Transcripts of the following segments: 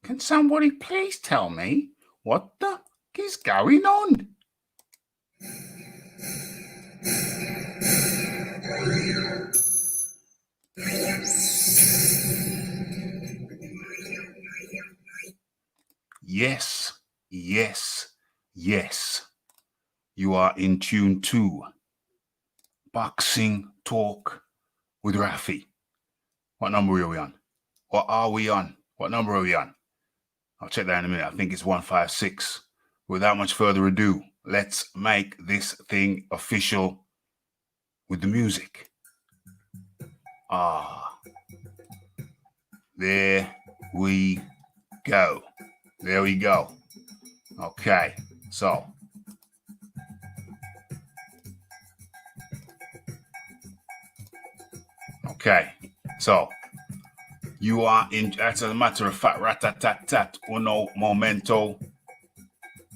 Can somebody please tell me what the is going on? Yes, yes, yes. You are in tune to Boxing Talk with Raphie. What number are we on? What are we on? What number are we on? I'll check that in a minute. I think it's 156. Without much further ado, let's make this thing official with the music. There we go. There we go. Okay, so. Okay, so. You are in, as a matter of fact, rat-tat-tat-tat, uno momento.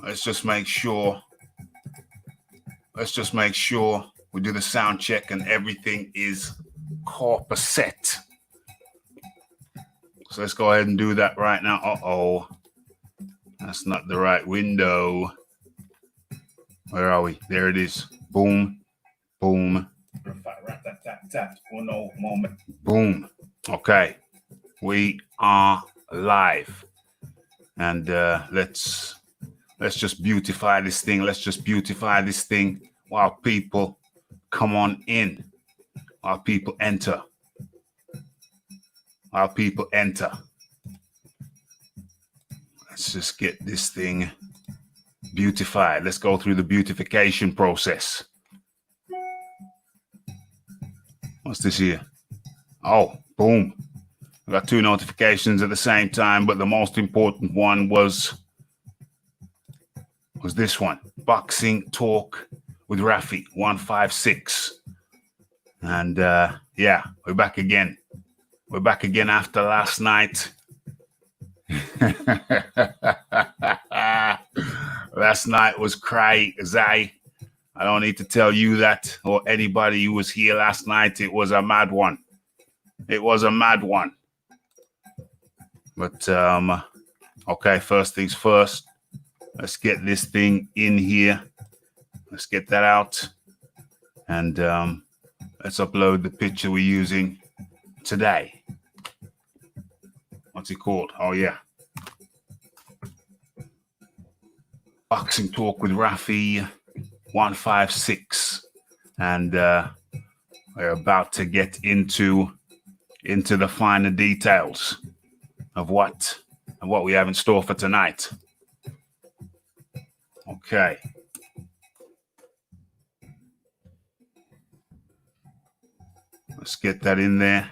Let's just make sure we do the sound check and everything is corpus-set. So let's go ahead and do that right now. Uh-oh. That's not the right window. Where are we? There it is. Boom. Boom. Boom. Okay. We are live. And let's just beautify this thing. Let's just beautify this thing while people come on in. While people enter. While people enter. Let's just get this thing beautified. Let's go through the beautification process. What's this here? Oh, boom. I got two notifications at the same time, but the most important one was this one. Boxing Talk with Raphie, 156. And yeah, we're back again. We're back again after last night. Last night was crazy. I don't need to tell you that or anybody who was here last night. It was a mad one. It was a mad one. But, okay, first things first. Let's get this thing in here. Let's get that out. And let's upload the picture we're using today. What's it called? Oh, yeah. Boxing Talk with Raphie, 156. And we're about to get into the finer details of what we have in store for tonight. Okay. Let's get that in there.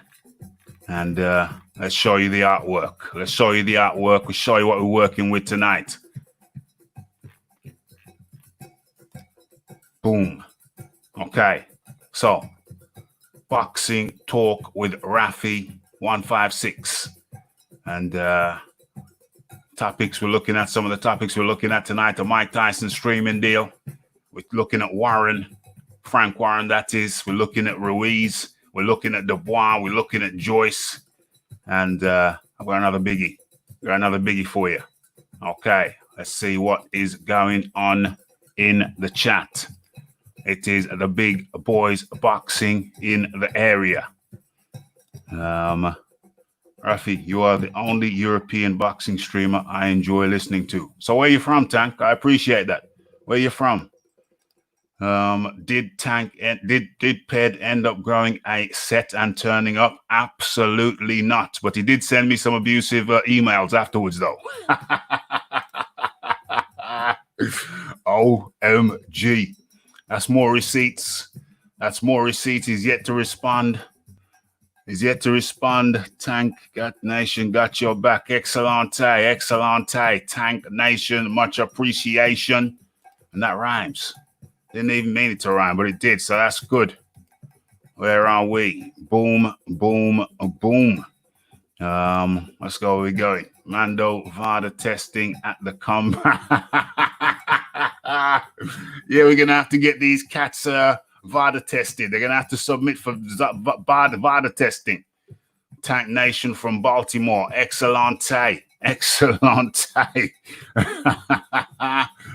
And let's show you the artwork. Let's show you the artwork. We'll show you what we're working with tonight. Boom. Okay. So, Boxing Talk with Raphie, 156. And topics we're looking at, some of the topics we're looking at tonight, the Mike Tyson streaming deal. We're looking at Frank Warren, that is. We're looking at Ruiz. We're looking at Dubois. We're looking at Joyce. And I've got another biggie. Got another biggie for you. Okay, let's see what is going on in the chat. It is the big boys boxing in the area. Raphie, you are the only European boxing streamer I enjoy listening to. So where are you from, Tank? I appreciate that. Where are you from? Did Ped end up growing a set and turning up? Absolutely not. But he did send me some abusive emails afterwards, though. OMG. That's more receipts. That's more receipts. He's yet to respond. He's yet to respond. Tank Nation got your back. Excellente. Excellente. Tank Nation, much appreciation. And that rhymes. Didn't even mean it to rhyme, but it did. So that's good. Where are we? Boom, boom, boom. Let's go. Where we going? Mando Vada testing at the Yeah, we're going to have to get these cats VADA tested. They're going to have to submit for VADA testing. Tank Nation from Baltimore. Excellente. Excellent.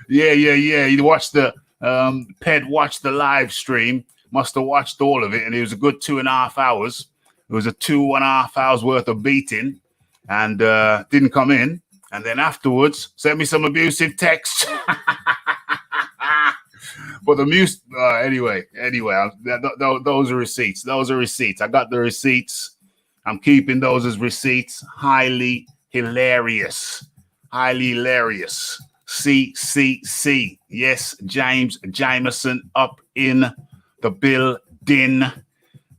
Yeah. You watched the Ped watched the live stream. Must have watched all of it, and it was a good 2.5 hours. It was a 2.5 hours worth of beating, and didn't come in. And then afterwards, sent me some abusive texts. But the music, anyway, those are receipts. Those are receipts. I got the receipts. I'm keeping those as receipts. Highly hilarious. Highly hilarious. C. Yes, James Jameson up in the building.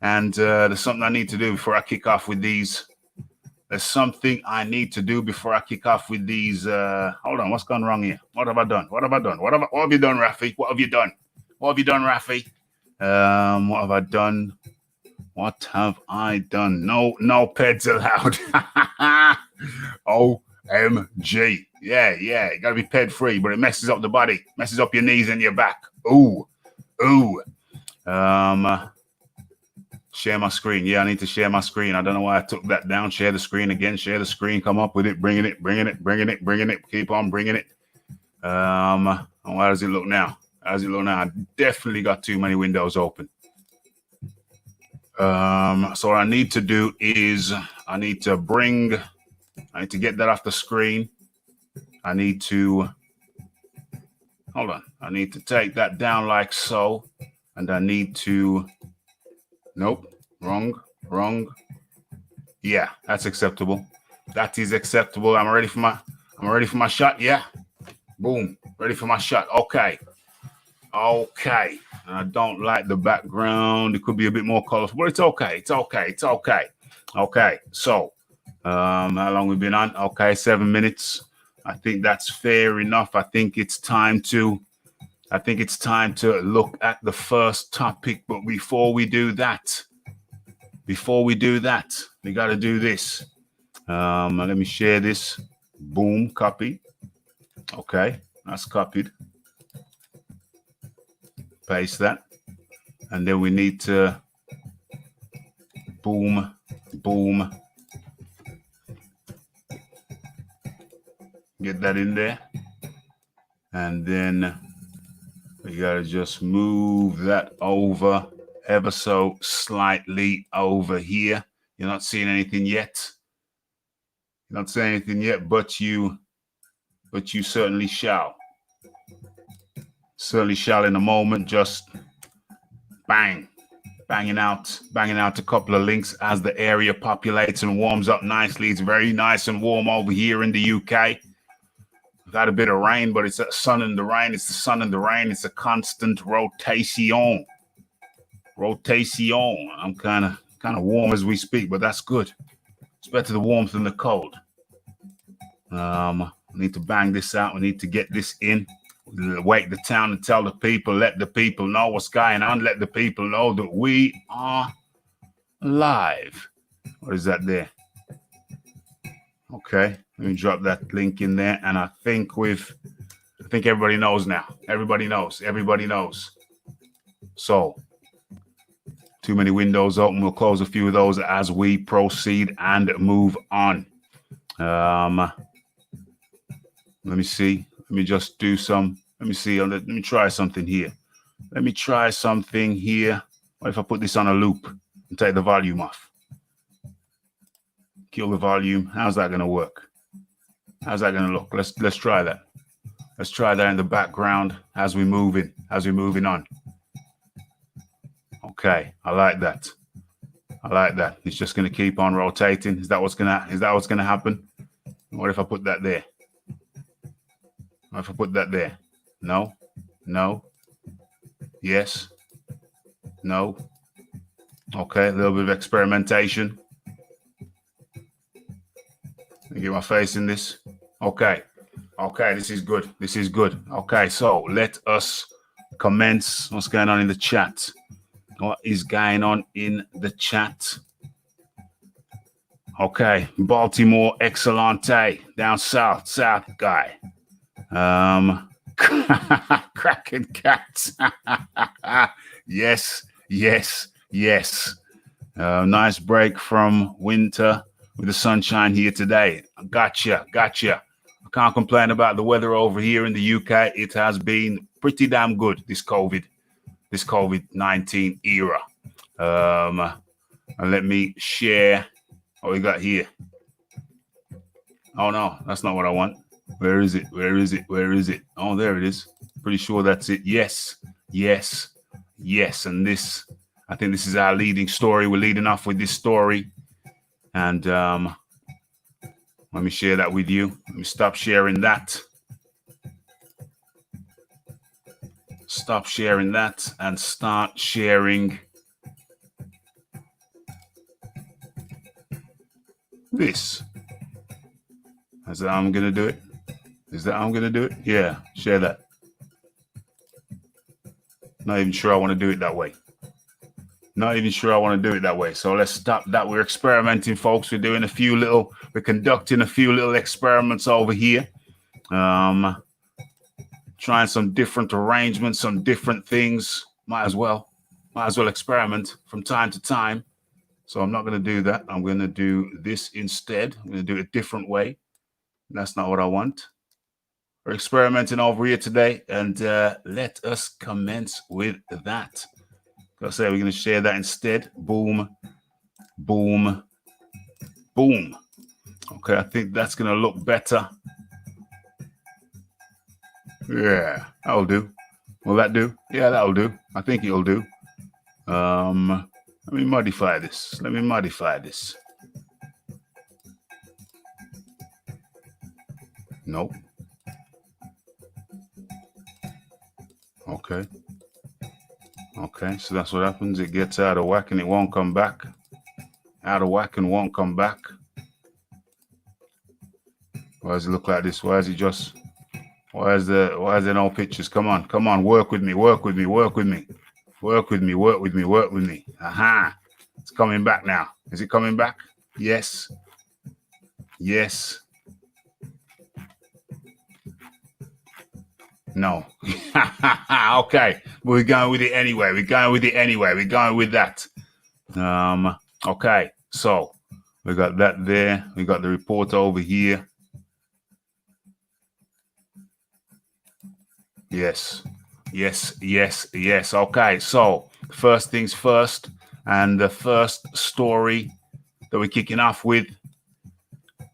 And there's something I need to do before I kick off with these. There's something I need to do before I kick off with these. Hold on, what's gone wrong here? What have I done? What have you done, Raphie? What have you done? What have you done, Raphie? What have I done? What have I done? No peds allowed. OMG. Yeah. You gotta be ped free, but it messes up the body, messes up your knees and your back. Ooh. Share my screen. Yeah, I need to share my screen. I don't know why I took that down. Share the screen again. Share the screen. Come up with it. Bringing it. Keep on bringing it. How does it look now? I definitely got too many windows open. So what I need to do is I need to get that off the screen. I need to take that down like so. And I need to, nope, wrong. Yeah, that's acceptable. That is acceptable. I'm ready for my shot. Yeah. Boom. Ready for my shot. Okay. And I don't like the background. It could be a bit more colorful, but it's okay. Okay. So, how long we've been on? Okay, 7 minutes. I think that's fair enough. I think it's time to look at the first topic. But before we do that, we got to do this. Let me share this. Boom, copy. Okay, that's copied. Paste that. And then we need to boom. Get that in there. And then we got to just move that over ever so slightly over here. You're not seeing anything yet. But you certainly shall. Certainly shall in a moment. Just banging out a couple of links as the area populates and warms up nicely. It's very nice and warm over here in the UK. We've had a bit of rain, but it's the sun and the rain. It's a constant rotation. I'm kind of warm as we speak, but that's good. It's better the warmth than the cold. We need to bang this out. We need to get this in. Wake the town and tell the people, let the people know what's going on. Let the people know that we are live. What is that there? Okay, let me drop that link in there. And I think everybody knows now. Everybody knows. So, too many windows open. We'll close a few of those as we proceed and move on. Let me see. Let me just do some. Let me see. Let me try something here. What if I put this on a loop and take the volume off? Kill the volume. How's that going to work? How's that going to look? Let's try that. Let's try that in the background as we moving on. Okay, I like that. It's just going to keep on rotating. Is that what's going to happen? What if I put that there? No. Yes. No. Okay, a little bit of experimentation. Let me get my face in this. Okay, this is good. Okay, so let us commence. What's going on in the chat? Okay, Baltimore, excellente. Down south guy. Cracking cats. Yes. Nice break from winter. with the sunshine here today. Gotcha. I can't complain about the weather over here in the UK. It has been pretty damn good, this COVID-19 era. And let me share what we got here. Oh, no, that's not what I want. Where is it? Oh, there it is. Pretty sure that's it. Yes. And this, I think this is our leading story. We're leading off with this story. And let me share that with you. Let me stop sharing that. Stop sharing that and start sharing this. Is that how I'm going to do it? Yeah, share that. Not even sure I want to do it that way. So let's stop that. We're experimenting, folks. We're conducting a few little experiments over here. Trying some different arrangements, some different things. Might as well experiment from time to time. So I'm not going to do that. I'm going to do this instead. I'm going to do it a different way. That's not what I want. We're experimenting over here today, and let us commence with that. Like I say, we're going to share that instead. Boom. Okay, I think that's going to look better. Yeah, that'll do. Will that do? Yeah, that'll do. I think it'll do. Let me modify this. Nope. Okay, so that's what happens. It gets out of whack and it won't come back. Why does it look like this? Why is there no pictures? Come on, work with me. Aha. It's coming back now. Is it coming back? Yes. No. Okay. We're going with it anyway. We're going with that. Okay. So we got that there. We got the report over here. Yes. Okay. So first things first. And the first story that we're kicking off with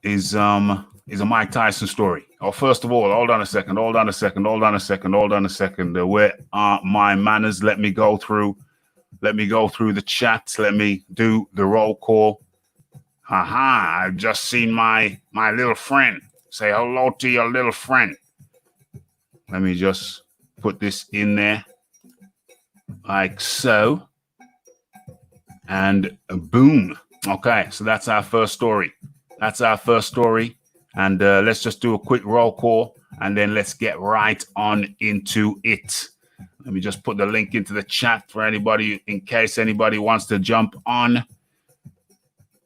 is a Mike Tyson story. Oh, first of all, hold on a second. Where are my manners? Let me go through the chat. Let me do the roll call. Aha, I've just seen my little friend. Say hello to your little friend. Let me just put this in there like so. And boom. Okay, so that's our first story. And let's just do a quick roll call and then let's get right on into it. Let me just put the link into the chat for anybody in case anybody wants to jump on.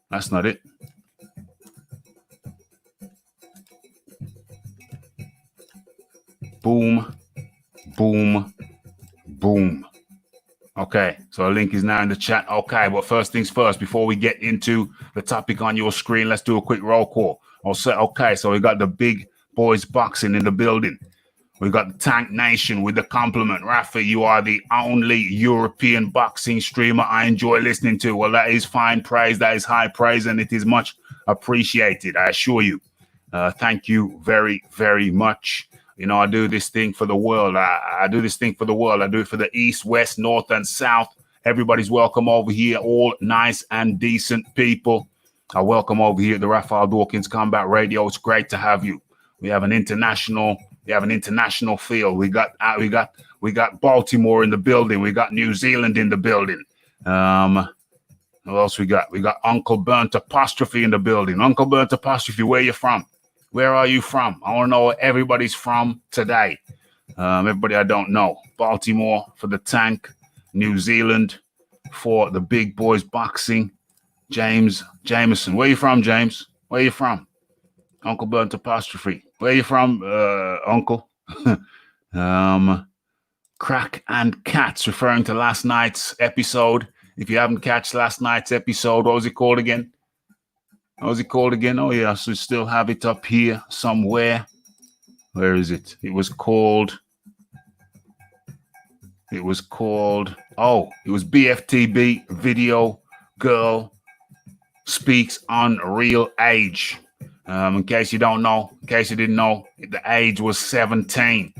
That's not it. Boom. Okay, so a link is now in the chat. Okay, but first things first, before we get into the topic on your screen, let's do a quick roll call. Okay, so we got the big boys boxing in the building. We got the Tank Nation with the compliment. Raphie, you are the only European boxing streamer I enjoy listening to. Well, that is fine praise. That is high praise, and it is much appreciated, I assure you. Thank you very, very much. You know, I do this thing for the world. I do this thing for the world. I do it for the East, West, North, and South. Everybody's welcome over here. All nice and decent people. I welcome over here at the Raphael Dawkins Combat Radio. It's great to have you. We have an international feel. We got Baltimore in the building. We got New Zealand in the building. What else we got? We got Uncle Burnt Apostrophe in the building. Uncle Burnt Apostrophe, where you from? Where are you from? I want to know where everybody's from today. Everybody I don't know. Baltimore for the Tank. New Zealand for the big boys boxing. James Jameson. Where you from, James? Where you from? Uncle Burnt Apostrophe. Where you from, Uncle? Crack and Cats, referring to last night's episode. If you haven't catched last night's episode, what was it called again? How's it called again? Oh yeah, so still have it up here somewhere. Where is it? It was called BFTB Video Girl Speaks on Real Age. In case you don't know, in case you didn't know, the age was 17.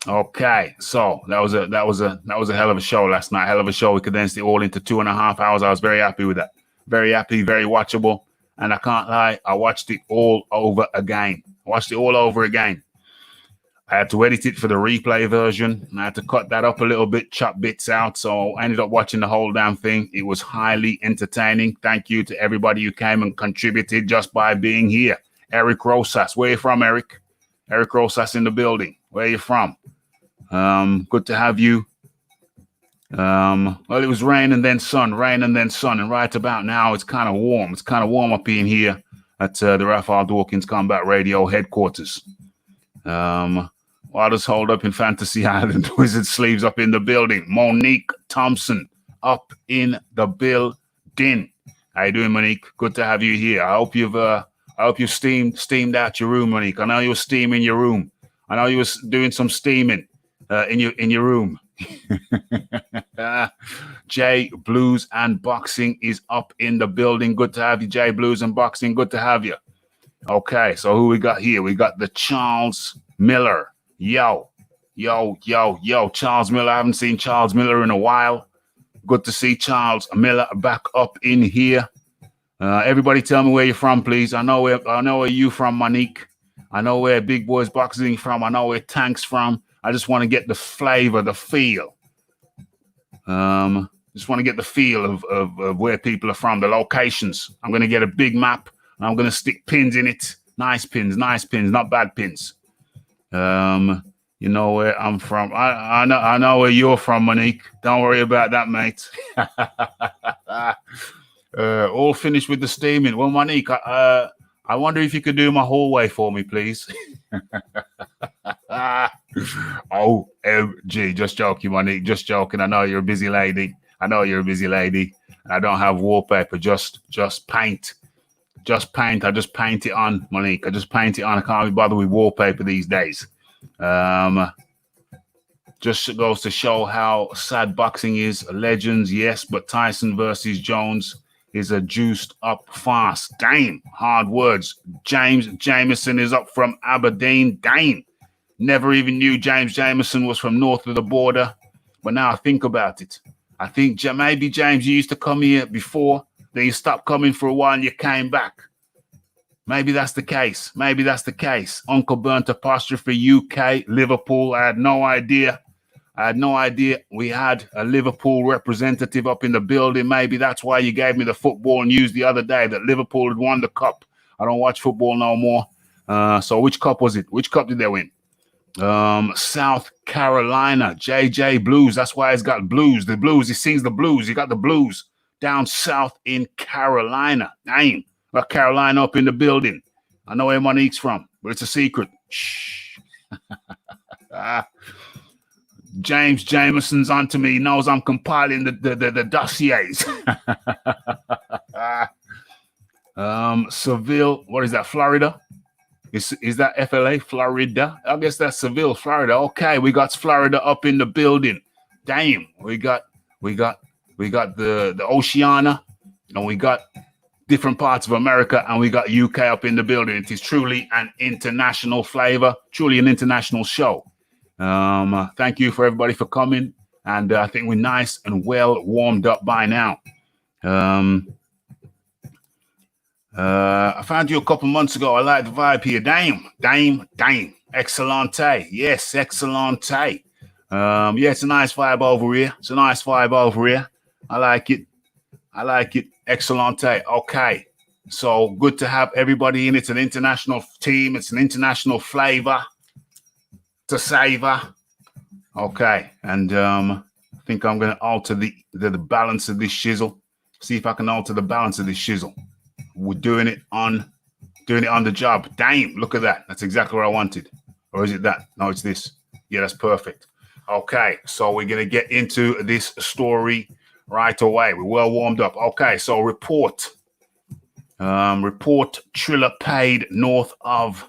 Okay, so that was a hell of a show last night. Hell of a show. We condensed it all into 2.5 hours. I was very happy with that. Very happy, very watchable. And I can't lie, I watched it all over again. I had to edit it for the replay version. I had to cut that up a little bit, chop bits out. So I ended up watching the whole damn thing. It was highly entertaining. Thank you to everybody who came and contributed just by being here. Eric Rosas, where you from, Eric? Eric Rosas in the building. Where you from? Good to have you. Well, it was rain and then sun, and right about now it's kind of warm. It's kind of warm up in here at the Raphie Dawkins Combat Radio headquarters. Waters hold up in Fantasy Island. Wizard Sleeves up in the building. Monique Thompson up in the building. How you doing, Monique? Good to have you here. I hope you've steamed out your room, Monique. I know you were steaming your room. I know you was doing some steaming in your room. Jay Blues and Boxing is up in the building. Good to have you, Jay Blues and Boxing. Good to have you. Okay, so who we got here? We got the Charles Miller. Yo. Charles Miller. I haven't seen Charles Miller in a while. Good to see Charles Miller back up in here. Everybody tell me where you're from, please. I know where you from, Monique. I know where Big Boys Boxing from. I know where Tank's from. I just want to get the flavor, the feel. Just want to get the feel of where people are from, the locations. I'm going to get a big map, and I'm going to stick pins in it. Nice pins, not bad pins. You know where I'm from. I know where you're from, Monique. Don't worry about that, mate. All finished with the steaming. Well, Monique, I wonder if you could do my hallway for me, please. OMG, just joking, Monique, just joking. I know you're a busy lady. I don't have wallpaper, just paint. I just paint it on, Monique. I can't be bothered with wallpaper these days. Just goes to show how sad boxing is. Legends, yes, but Tyson versus Jones is a juiced up fast. Damn, hard words. James Jameson is up from Aberdeen. Damn. Never even knew James Jameson was from north of the border. But now I think about it. I think maybe, James, you used to come here before. Then you stopped coming for a while and you came back. Maybe that's the case. Uncle Burnt apostrophe UK, Liverpool. I had no idea. We had a Liverpool representative up in the building. Maybe that's why you gave me the football news the other day that Liverpool had won the cup. I don't watch football no more. So which cup was it? Which cup did they win? South Carolina, JJ Blues. That's why he's got blues. The blues. He sings the blues. He got the blues down south in Carolina. Damn. Got Carolina up in the building. I know where Monique's from, but it's a secret. Shh. James Jameson's onto me. He knows I'm compiling the dossiers. Seville. What is that? Florida? Is that FLA? Florida? I guess that's Seville, Florida. Okay, we got Florida up in the building. Damn, we got the Oceania, and we got different parts of America, and we got UK up in the building. It is truly an international flavor, truly an international show. Thank you for everybody for coming, and I think we're nice and well warmed up by now. I found you a couple months ago. I like the vibe here. Damn. Excellente. Yes, excellente. Yeah, it's a nice vibe over here. I like it. Excellente. Okay. So good to have everybody in. It's an international team. It's an international flavor to savor. Okay. And I think I'm going to alter the balance of this shizzle. See if I can alter the balance of this shizzle. We're doing it on the job. Damn, look at that. That's exactly what I wanted. Or is it that? No, it's this. Yeah, that's perfect. Okay, so we're going to get into this story right away. We're well warmed up. Okay, so report. Report Triller paid north of.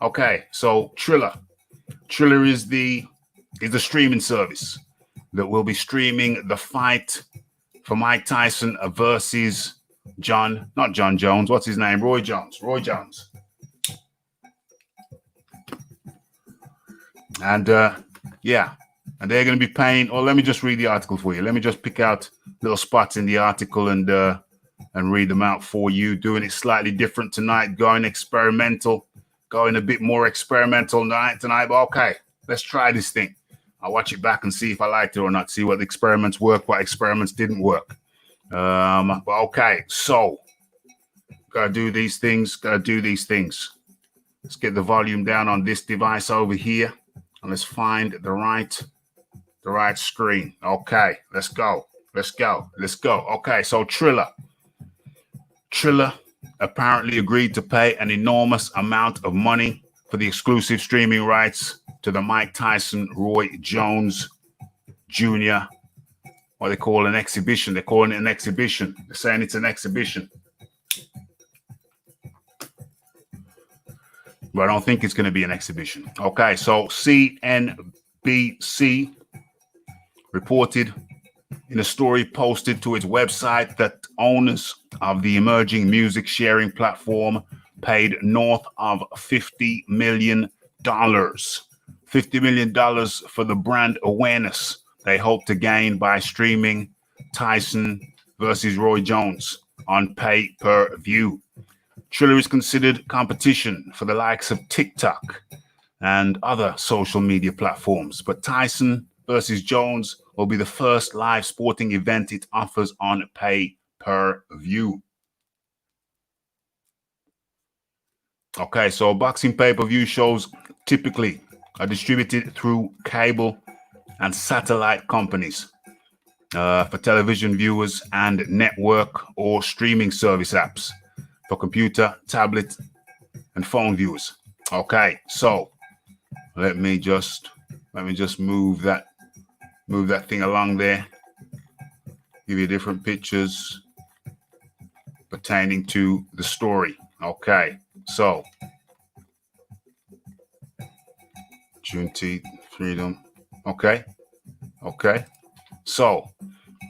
Okay, so Triller is the streaming service that will be streaming the fight for Mike Tyson versus not John Jones. What's his name? Roy Jones. And yeah, and they're going to be paying. Or let me just read the article for you. Let me just pick out little spots in the article and read them out for you. Doing it slightly different tonight. Going experimental. Going a bit more experimental tonight. But okay, let's try this thing. I'll watch it back and see if I liked it or not. See what experiments worked, what experiments didn't work. But okay, so gotta do these things. Let's get the volume down on this device over here, and let's find the right screen. Okay, let's go. Okay, so Triller apparently agreed to pay an enormous amount of money for the exclusive streaming rights to the Mike Tyson Roy Jones Jr. What they call an exhibition. They're calling it an exhibition. They're saying it's an exhibition. But I don't think it's going to be an exhibition. Okay, so CNBC reported in a story posted to its website that owners of the emerging music sharing platform paid north of $50 million. $50 million for the brand awareness they hope to gain by streaming Tyson versus Roy Jones on pay-per-view. Triller is considered competition for the likes of TikTok and other social media platforms, but Tyson versus Jones will be the first live sporting event it offers on pay-per-view. Okay, so boxing pay-per-view shows typically are distributed through cable and satellite companies for television viewers and network or streaming service apps for computer, tablet, and phone viewers. Okay, so let me just move that thing along there. Give you different pictures pertaining to the story. Okay, so Juneteenth, freedom. Okay. So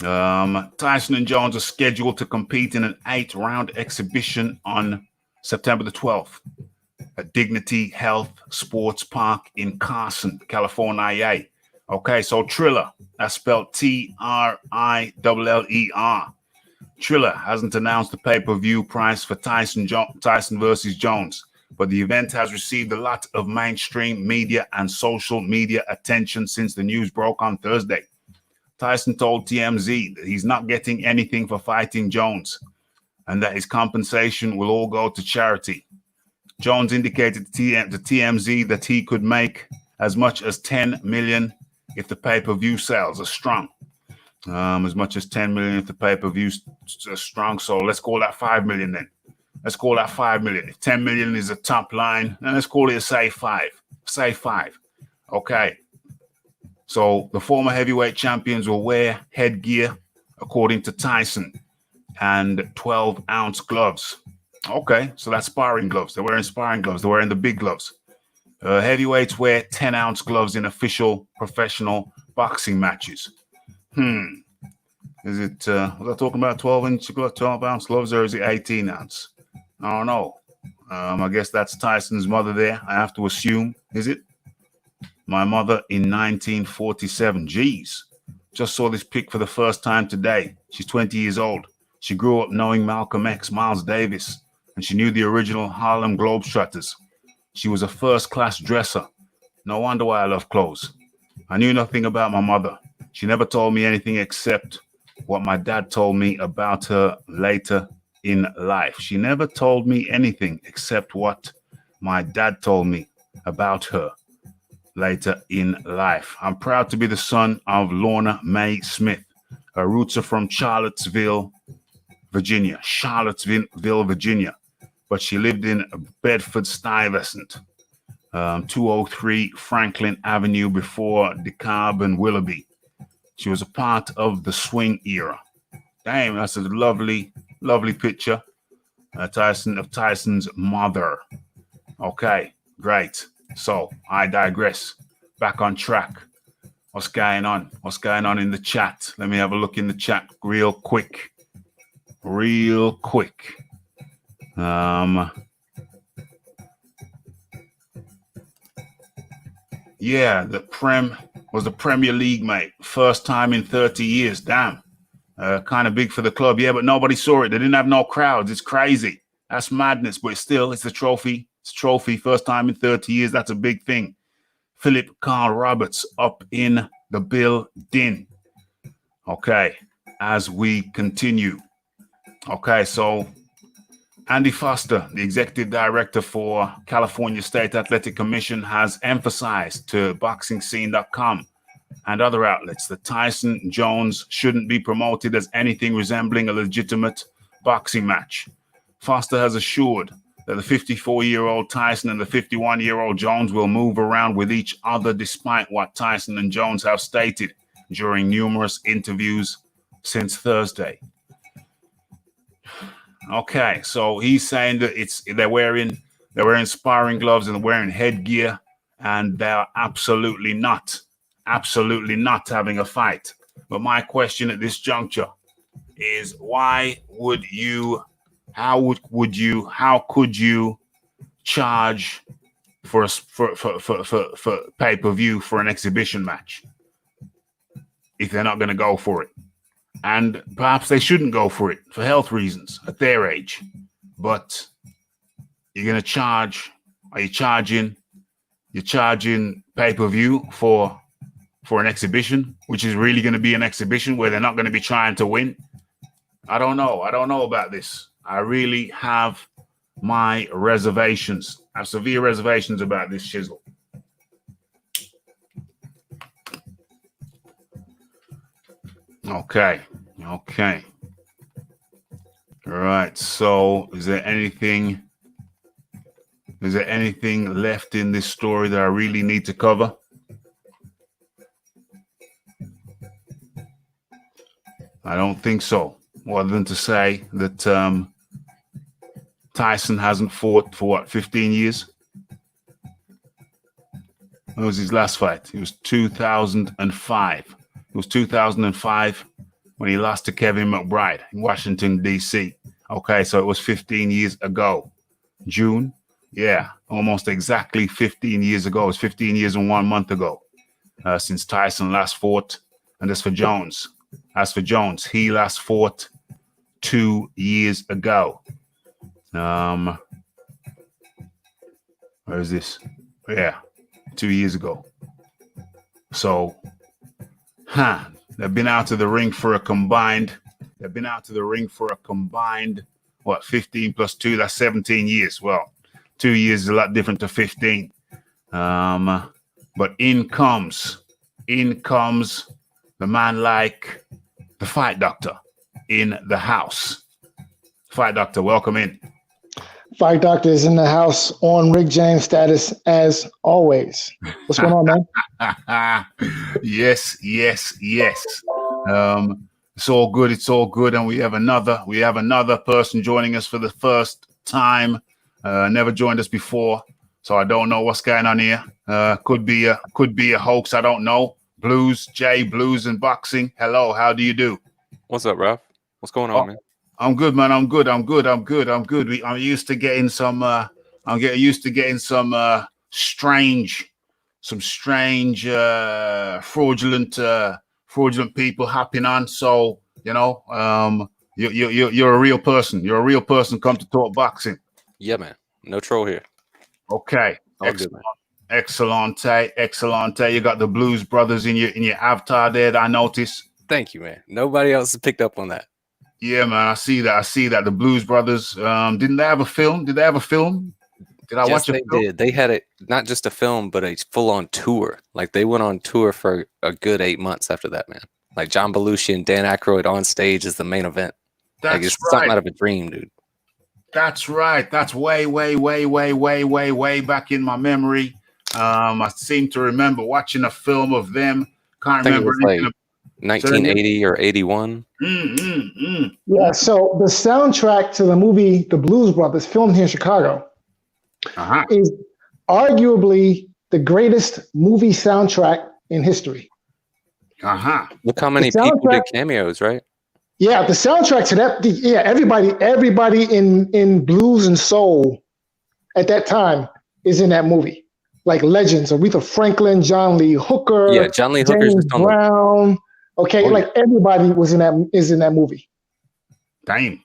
Tyson and Jones are scheduled to compete in an 8-round exhibition on September the 12th at Dignity Health Sports Park in Carson, California. Okay, so Triller, that's spelled Triller. Triller hasn't announced the pay-per-view price for Tyson versus Jones, but the event has received a lot of mainstream media and social media attention since the news broke on Thursday. Tyson told TMZ that he's not getting anything for fighting Jones and that his compensation will all go to charity. Jones indicated to TMZ that he could make as much as $10 million if the pay-per-view sales are strong. As much as $10 million if the pay-per-view are strong. So let's call that $5 million then. Let's call that $5 million. If $10 million is a top line, then let's call it say $5. Say $5. Okay. So the former heavyweight champions will wear headgear, according to Tyson, and 12-ounce gloves. Okay, so that's sparring gloves. They're wearing sparring gloves. They're wearing the big gloves. Heavyweights wear 10-ounce gloves in official professional boxing matches. Is it, was I talking about 12-ounce gloves, or is it 18-ounce? I don't know. I guess that's Tyson's mother there, I have to assume. Is it? My mother in 1947. Jeez. Just saw this pic for the first time today. She's 20 years old. She grew up knowing Malcolm X, Miles Davis, and she knew the original Harlem Globetrotters. She was a first-class dresser. No wonder why I love clothes. I knew nothing about my mother. She never told me anything except what my dad told me about her later in life. She never told me anything except what my dad told me about her later in life. I'm proud to be the son of Lorna Mae Smith. Her roots are from Charlottesville, Virginia. But she lived in Bedford-Stuyvesant, 203 Franklin Avenue before DeKalb and Willoughby. She was a part of the swing era. Damn, that's a lovely, lovely picture. Tyson's mother. Okay, great. So I digress. Back on track. What's going on? What's going on in the chat? Let me have a look in the chat real quick. Yeah, the Prem was the Premier League, mate. First time in 30 years. Damn. Kind of big for the club. Yeah, but nobody saw it. They didn't have no crowds. It's crazy. That's madness. But still, it's a trophy. It's a trophy. First time in 30 years. That's a big thing. Philip Carl Roberts up in the building. Okay, as we continue. Okay, so Andy Foster, the executive director for California State Athletic Commission, has emphasized to BoxingScene.com and other outlets that Tyson Jones shouldn't be promoted as anything resembling a legitimate boxing match. Foster has assured that the 54-year-old Tyson and the 51-year-old Jones will move around with each other, despite what Tyson and Jones have stated during numerous interviews since Thursday. Okay, so he's saying that they're wearing sparring gloves and wearing headgear, and they're absolutely not having a fight. But my question at this juncture is, how could you charge for pay-per-view for an exhibition match if they're not going to go for it? And perhaps they shouldn't go for it for health reasons at their age. But you're going to charge. Are you charging? You're charging pay-per-view for an exhibition, which is really going to be an exhibition where they're not going to be trying to win. I don't know. I don't know about this. I really have my reservations. I have severe reservations about this, Chisel. Okay. All right. So is there anything left in this story that I really need to cover? I don't think so. Other than to say that Tyson hasn't fought for 15 years? When was his last fight? It was 2005. It was 2005 when he lost to Kevin McBride in Washington, D.C. Okay, so it was 15 years ago. June? Yeah, almost exactly 15 years ago. It was 15 years and 1 month ago since Tyson last fought. And as for Jones, he last fought 2 years ago. Where is this? Yeah, 2 years ago. So, they've been out of the ring for a combined, 15 plus 2, that's 17 years. Well, 2 years is a lot different to 15. But in comes the man like the Fight Doctor in the house. Fight Doctor, welcome in. Fight Doctor is in the house on Rick James status as always. What's going on, man? Yes. It's all good. And we have another person joining us for the first time. Never joined us before, so I don't know what's going on here. Could be a hoax. I don't know. Blues and boxing. Hello, how do you do? What's up, Raph? What's going on, man? I'm good, man. I'm good. I'm used to getting some. I'm getting used to getting some strange, fraudulent people hopping on. So you're a real person. You're a real person. Come to talk boxing. Yeah, man. No troll here. Okay. Excellent. Excellent. You got the Blues Brothers in your avatar there that I noticed. Thank you, man. Nobody else has picked up on that. Yeah, man. I see that. The Blues Brothers. Didn't they have a film? Did they have a film? Did I watch a film? They did. They had it, not just a film, but a full-on tour. Like, they went on tour for a good 8 months after that, man. Like, John Belushi and Dan Aykroyd on stage is the main event. It's something out of a dream, dude. That's right. That's way back in my memory. I seem to remember watching a film of them. Can't remember anything. 1980 or 81. Yeah, so the soundtrack to the movie The Blues Brothers, filmed here in Chicago, is arguably the greatest movie soundtrack in history. Look how many people did cameos, right? Yeah, the soundtrack to that. Yeah, everybody in blues and soul at that time is in that movie. Like legends: Aretha Franklin, John Lee Hooker, Yeah, John Lee Hooker's James just on Brown. Okay, like everybody is in that movie. Damn.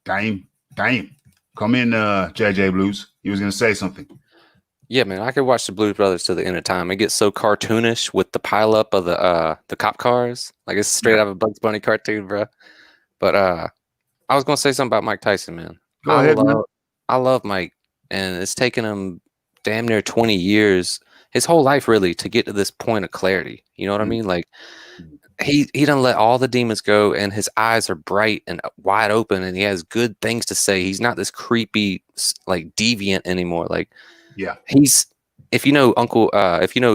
Come in, JJ Blues. You was gonna say something. Yeah, man, I could watch the Blues Brothers to the end of time. It gets so cartoonish with the pileup of the cop cars. Like it's straight out of a Bugs Bunny cartoon, bro. But I was gonna say something about Mike Tyson, man. Go ahead, man. I love Mike, and it's taken him damn near 20 years, his whole life really, to get to this point of clarity. You know what I mean? Like he done let all the demons go, and his eyes are bright and wide open, and he has good things to say. He's not this creepy like deviant anymore. Like he's, if you know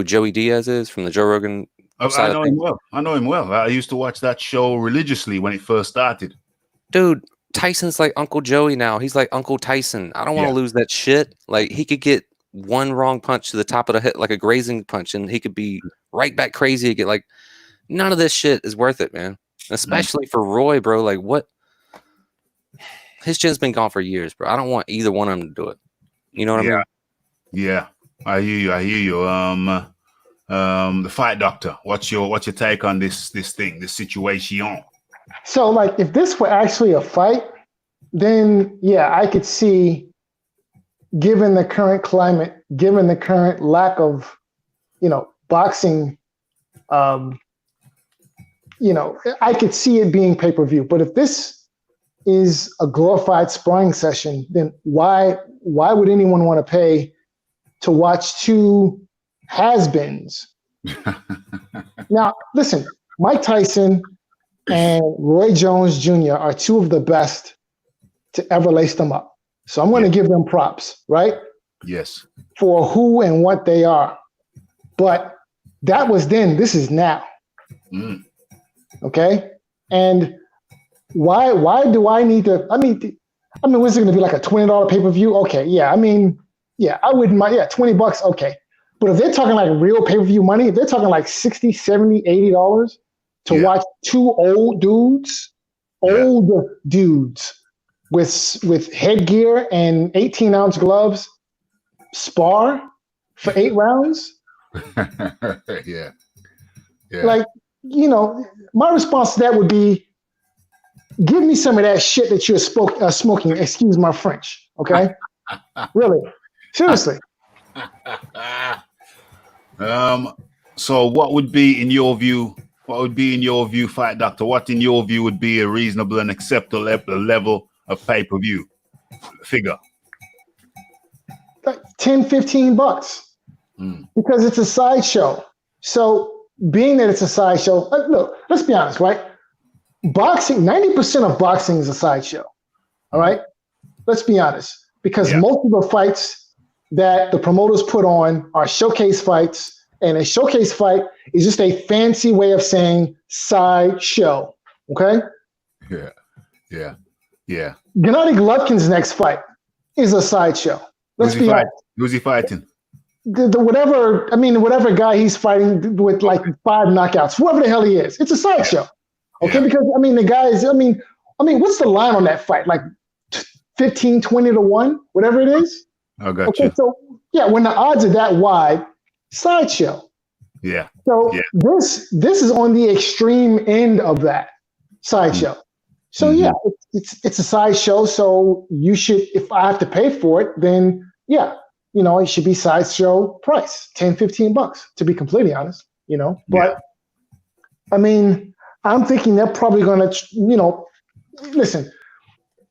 Joey Diaz is from the Joe Rogan. I know him well. I used to watch that show religiously when it first started. Dude, Tyson's like Uncle Joey now. He's like Uncle Tyson. I don't want to lose that shit. Like he could get one wrong punch to the top of the head, like a grazing punch, and he could be right back crazy again. Like none of this shit is worth it, man. Especially for Roy, bro. Like what? His chin's been gone for years, bro. I don't want either one of them to do it. You know what I mean? Yeah, I hear you. The Fight Doctor. What's your take on this situation? So, like, if this were actually a fight, then I could see, given the current climate, given the current lack of, boxing, I could see it being pay-per-view. But if this is a glorified sparring session, then why would anyone want to pay to watch two has-beens? Now, listen, Mike Tyson and Roy Jones Jr. are two of the best to ever lace them up. So I'm going to give them props, right? Yes. For who and what they are. But that was then, this is now. Okay? And why do I need to, I mean, what's it going to be, like a $20 pay-per-view? Okay, I wouldn't mind, $20, okay. But if they're talking like real pay-per-view money, if they're talking like $60, $70, $80 to watch two old dudes with headgear and 18-ounce gloves spar for 8 rounds. Yeah. Like, my response to that would be, give me some of that shit that you're smoking. Excuse my French. Okay. Really, seriously. So what would be in your view, Fight Doctor? What in your view would be a reasonable and acceptable level of pay-per-view figure? Like $10, $15. Because it's a sideshow. So being that it's a sideshow, look, let's be honest, right? Boxing, 90% of boxing is a sideshow. All right? Let's be honest. Because most of the fights that the promoters put on are showcase fights, and a showcase fight is just a fancy way of saying sideshow. Okay? Yeah. Gennady Golovkin's next fight is a sideshow. Let's be honest. Who's he fighting? Whatever guy he's fighting with like 5 knockouts, whoever the hell he is, it's a sideshow. Okay, because the guys, what's the line on that fight? Like 15, 20 to 1, whatever it is. I got you. So when the odds are that wide, sideshow. Yeah. So this is on the extreme end of that sideshow. So it's a sideshow. So you should, if I have to pay for it, then it should be sideshow price, $10, $15, to be completely honest. But I'm thinking they're probably going to, listen,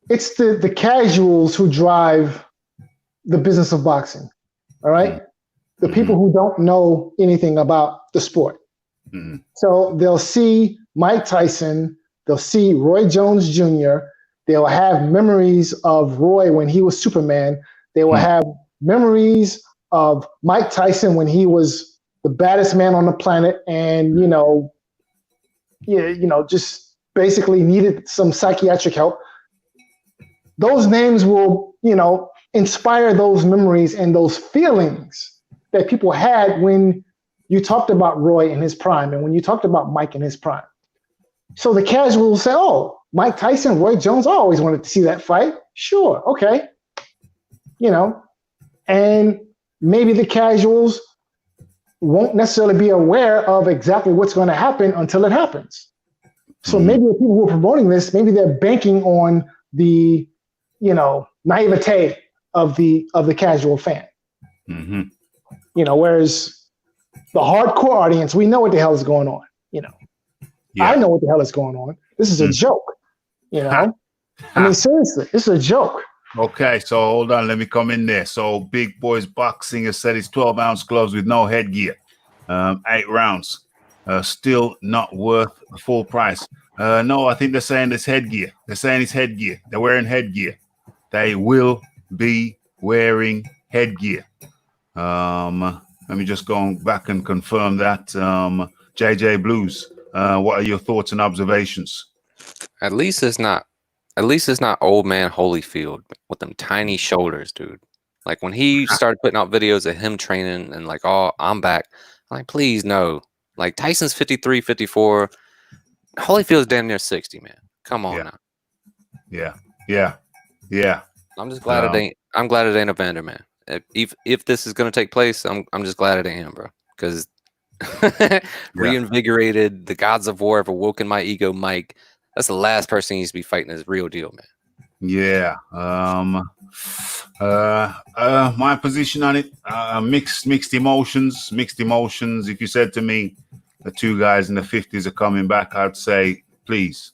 it's the casuals who drive the business of boxing. All right. The people who don't know anything about the sport. So they'll see Mike Tyson, they'll see Roy Jones Jr., they'll have memories of Roy when he was Superman. They will have memories of Mike Tyson when he was the baddest man on the planet and, just basically needed some psychiatric help. Those names will, inspire those memories and those feelings that people had when you talked about Roy in his prime and when you talked about Mike in his prime. So the casuals say, oh, Mike Tyson, Roy Jones, I always wanted to see that fight. Sure, okay. And maybe the casuals won't necessarily be aware of exactly what's going to happen until it happens. So maybe the people who are promoting this, maybe they're banking on the, naivete of the casual fan. Mm-hmm. Whereas the hardcore audience, we know what the hell is going on. Yeah. I know what the hell is going on. This is a joke. I mean, seriously, this is a joke. Okay, so hold on, let me come in there. So Big Boys Boxing has said it's 12-ounce gloves with no headgear, 8 rounds, still not worth the full price. No, I think they're saying it's headgear. They're saying it's headgear. They're wearing headgear. They will be wearing headgear. Let me just go back and confirm that. JJ Blues, what are your thoughts and observations? At least it's not old man Holyfield with them tiny shoulders, dude. Like when he started putting out videos of him training and like, oh, I'm back. I'm like, please no. Like Tyson's 53, 54. Holyfield's damn near 60, man. Come on now. Yeah. I'm just glad it ain't. I'm glad it ain't a Vander, man. If this is gonna take place, I'm just glad it ain't him, bro. Because reinvigorated, the gods of war have awoken my ego, Mike. That's the last person he needs to be fighting is real deal, man. Yeah. My position on it, mixed emotions. If you said to me the two guys in the 50s are coming back, I'd say, please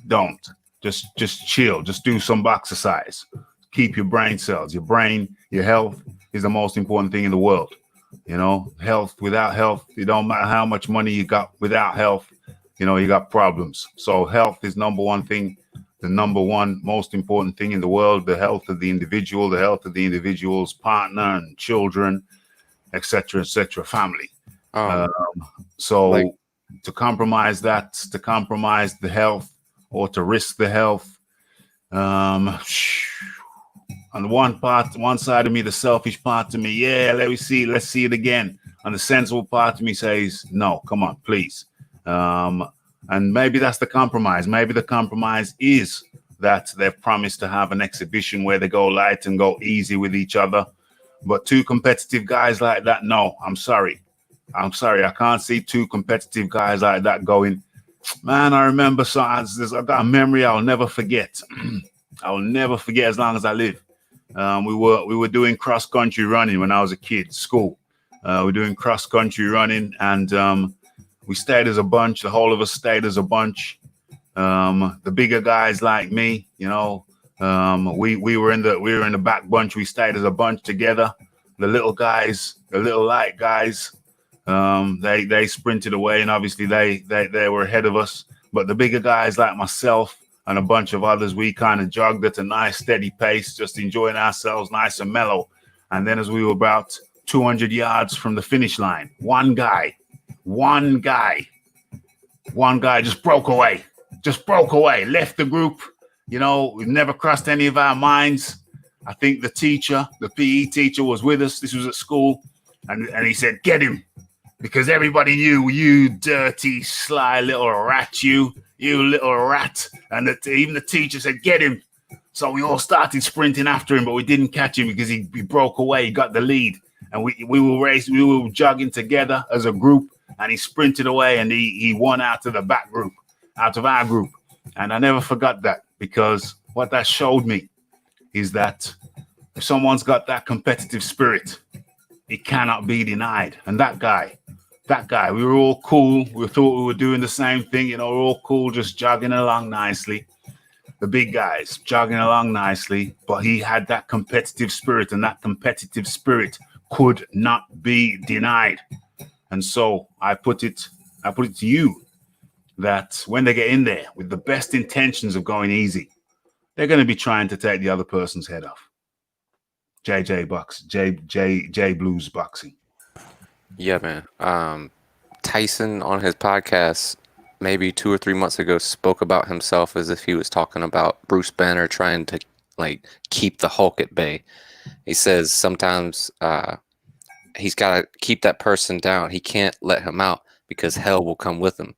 don't. Just chill. Just do some exercise. Keep your brain cells. Your brain, your health is the most important thing in the world. Health, without health, it don't matter how much money you got. Without health, you got problems. So health is number one thing, the number one most important thing in the world, the health of the individual, the health of the individual's partner and children, etc., family. To compromise that, to compromise the health or to risk the health, on one side of me, the selfish part of me, let's see it again. And the sensible part of me says, no, come on, please. And maybe that's the compromise. Maybe the compromise is that they've promised to have an exhibition where they go light and go easy with each other. But two competitive guys like that, no, I'm sorry. I can't see two competitive guys like that going. Man, I remember I've got a memory I'll never forget. I'll never forget as long as I live. We were doing cross country running when I was a kid, school. We're doing cross country running, and we stayed as a bunch. The whole of us stayed as a bunch. The bigger guys like me, we were in the back bunch. We stayed as a bunch together. The little guys, the little light guys, they sprinted away, and obviously they were ahead of us. But the bigger guys like myself and a bunch of others, we kind of jogged at a nice steady pace, just enjoying ourselves, nice and mellow. And then as we were about 200 yards from the finish line, one guy just broke away, left the group. It never crossed any of our minds. I think the PE teacher was with us. This was at school. And he said, get him. Because everybody knew, you dirty, sly little rat, you little rat. And even the teacher said, get him. So we all started sprinting after him, but we didn't catch him because he broke away. He got the lead. And we were jogging together as a group, and he sprinted away, and he won out of the back group, out of our group. And I never forgot that, because what that showed me is that if someone's got that competitive spirit, it cannot be denied. And that guy, we were all cool. We thought we were doing the same thing, we're all cool, just jogging along nicely. The big guys jogging along nicely, but he had that competitive spirit, and that competitive spirit could not be denied. And so I put it to you that when they get in there with the best intentions of going easy, they're going to be trying to take the other person's J Blues Boxing. Yeah, man. Tyson on his podcast maybe 2 or 3 months ago spoke about himself as if he was talking about Bruce Banner trying to like keep the Hulk at bay. He says sometimes he's got to keep that person down. He can't let him out because hell will come with him.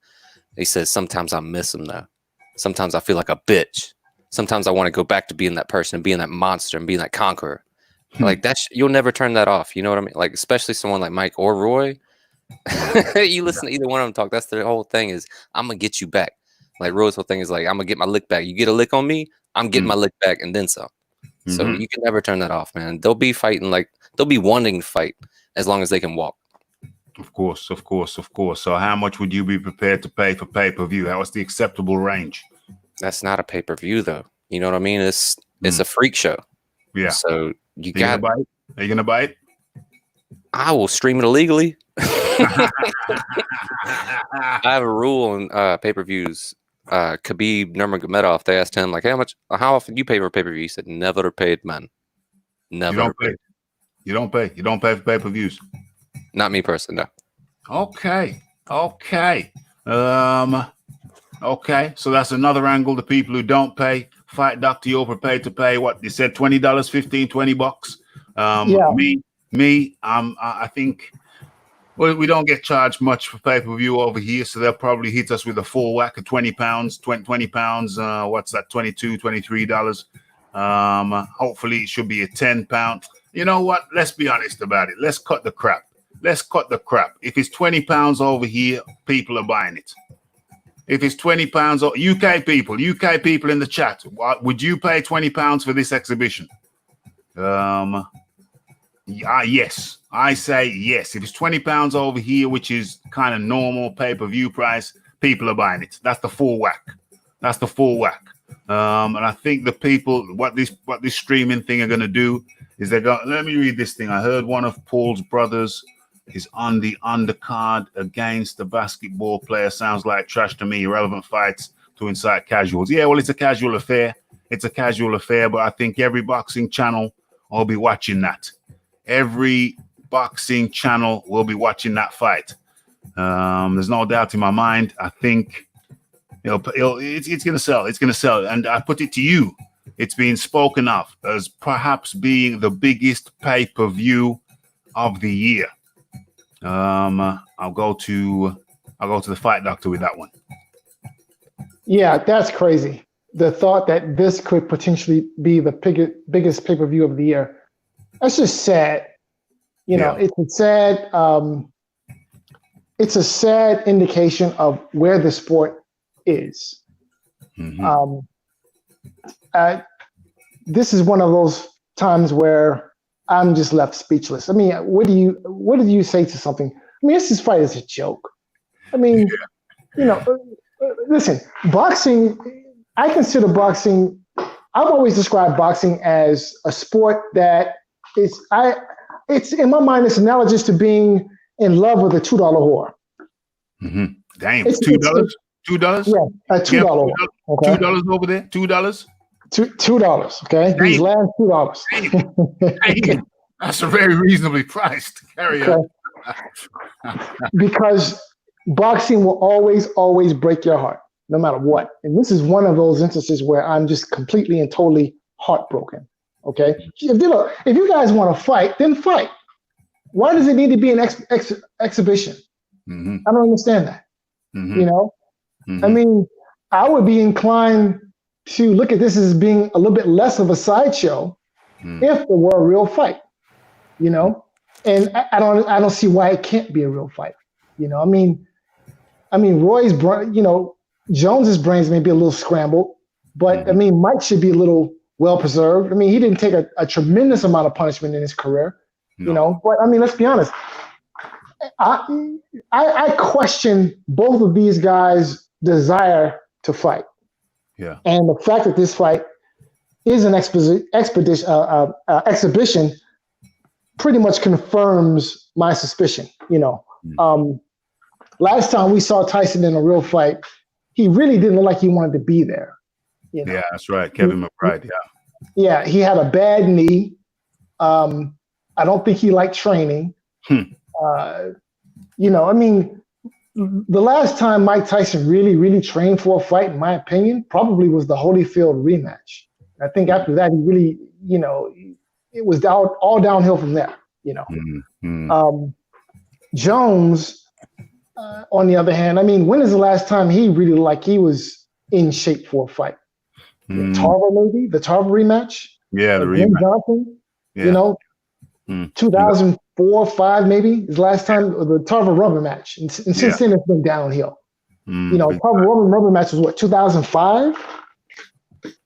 He says sometimes I miss him though. Sometimes I feel like a bitch. Sometimes I want to go back to being that person, being that monster, and being that conqueror. Like that's you'll never turn that off. You know what I mean? Like especially someone like Mike or Roy. You listen to either one of them talk. That's the whole thing is I'm gonna get you back. Like Roy's whole thing is like I'm gonna get my lick back. You get a lick on me, I'm getting my lick back and then some. So you can never turn that off, man. They'll be fighting like they'll be wanting to fight as long as they can walk. Of course. So how much would you be prepared to pay for pay-per-view? What's the acceptable range? That's not a pay-per-view though. You know what I mean? It's a freak show. Yeah. So you got buy it? Are you gonna buy it? I will stream it illegally. I have a rule on pay-per-views. Khabib Nurmagomedov, they asked him like, how often you pay for pay-per-view? He said, never paid, man. Never paid. You don't pay for pay-per-views. Not me personally, no. Okay. Okay. So that's another angle. The people who don't pay, Fight Doctor, you're prepared to pay what you said, $20, $15, $20. I think we don't get charged much for pay-per-view over here, so they'll probably hit us with a full whack of 20 pounds. What's that? $22, $23. Hopefully it should be a 10 pound. You know what? Let's be honest about it. Let's cut the crap. If it's 20 pounds over here, people are buying it. If it's 20 pounds, UK people in the chat, would you pay 20 pounds for this exhibition? Yes, I say yes. If it's 20 pounds over here, which is kind of normal pay-per-view price, people are buying it. That's the full whack. And I think the people, what this streaming thing are going to do is let me read this thing. I heard one of Paul's brothers is on the undercard against the basketball player. Sounds like trash to me. Irrelevant fights to incite casuals. Yeah, well, it's a casual affair. But I think every boxing channel will be watching that. Every boxing channel will be watching that fight. There's no doubt in my mind. I think it's going to sell. It's going to sell. And I put it to you. It's being spoken of as perhaps being the biggest pay-per-view of the year. I'll go to the Fight Doctor with that one. Yeah, that's crazy. The thought that this could potentially be the biggest pay-per-view of the year. That's just sad. You know, it's a sad indication of where the sport is. This is one of those times where I'm just left speechless. I mean, what do you say to something? I mean, this fight is a joke. I mean, listen, boxing, I consider boxing, I've always described boxing as a sport that it's in my mind, it's analogous to being in love with a $2 whore. Damn, $2? $2? Yeah, $2. Okay. $2 over there? $2? $2. Okay. Damn. These last $2. Damn. That's a very reasonably priced. Carry on. Because boxing will always break your heart, no matter what. And this is one of those instances where I'm just completely and totally heartbroken. Okay. If you guys want to fight, then fight. Why does it need to be an exhibition? I don't understand that. You know, I mean, I would be inclined to look at this as being a little bit less of a sideshow if there were a real fight, you know, and I don't see why it can't be a real fight. You know, I mean, Roy's, Jones's brains may be a little scrambled, but I mean, Mike should be a little well preserved. I mean, he didn't take a tremendous amount of punishment in his career, you know, but I mean, let's be honest. I question both of these guys' desire to fight. Yeah. And the fact that this fight is an exhibition pretty much confirms my suspicion. You know, last time we saw Tyson in a real fight, he really didn't look like he wanted to be there. You know? Yeah, that's right. Kevin McBride. Yeah. Yeah, he had a bad knee. I don't think he liked training. You know, I mean, the last time Mike Tyson really trained for a fight, in my opinion, probably was the Holyfield rematch. I think after that, he really, it was all downhill from there. Jones, on the other hand, I mean, when is the last time he really he was in shape for a fight? Tarver, maybe the Tarver rematch. Yeah, the rematch. Johnson, yeah. 2004, 5 maybe is the last time the Tarver rubber match, and since then it's been downhill. Tarver rubber match was what, 2005?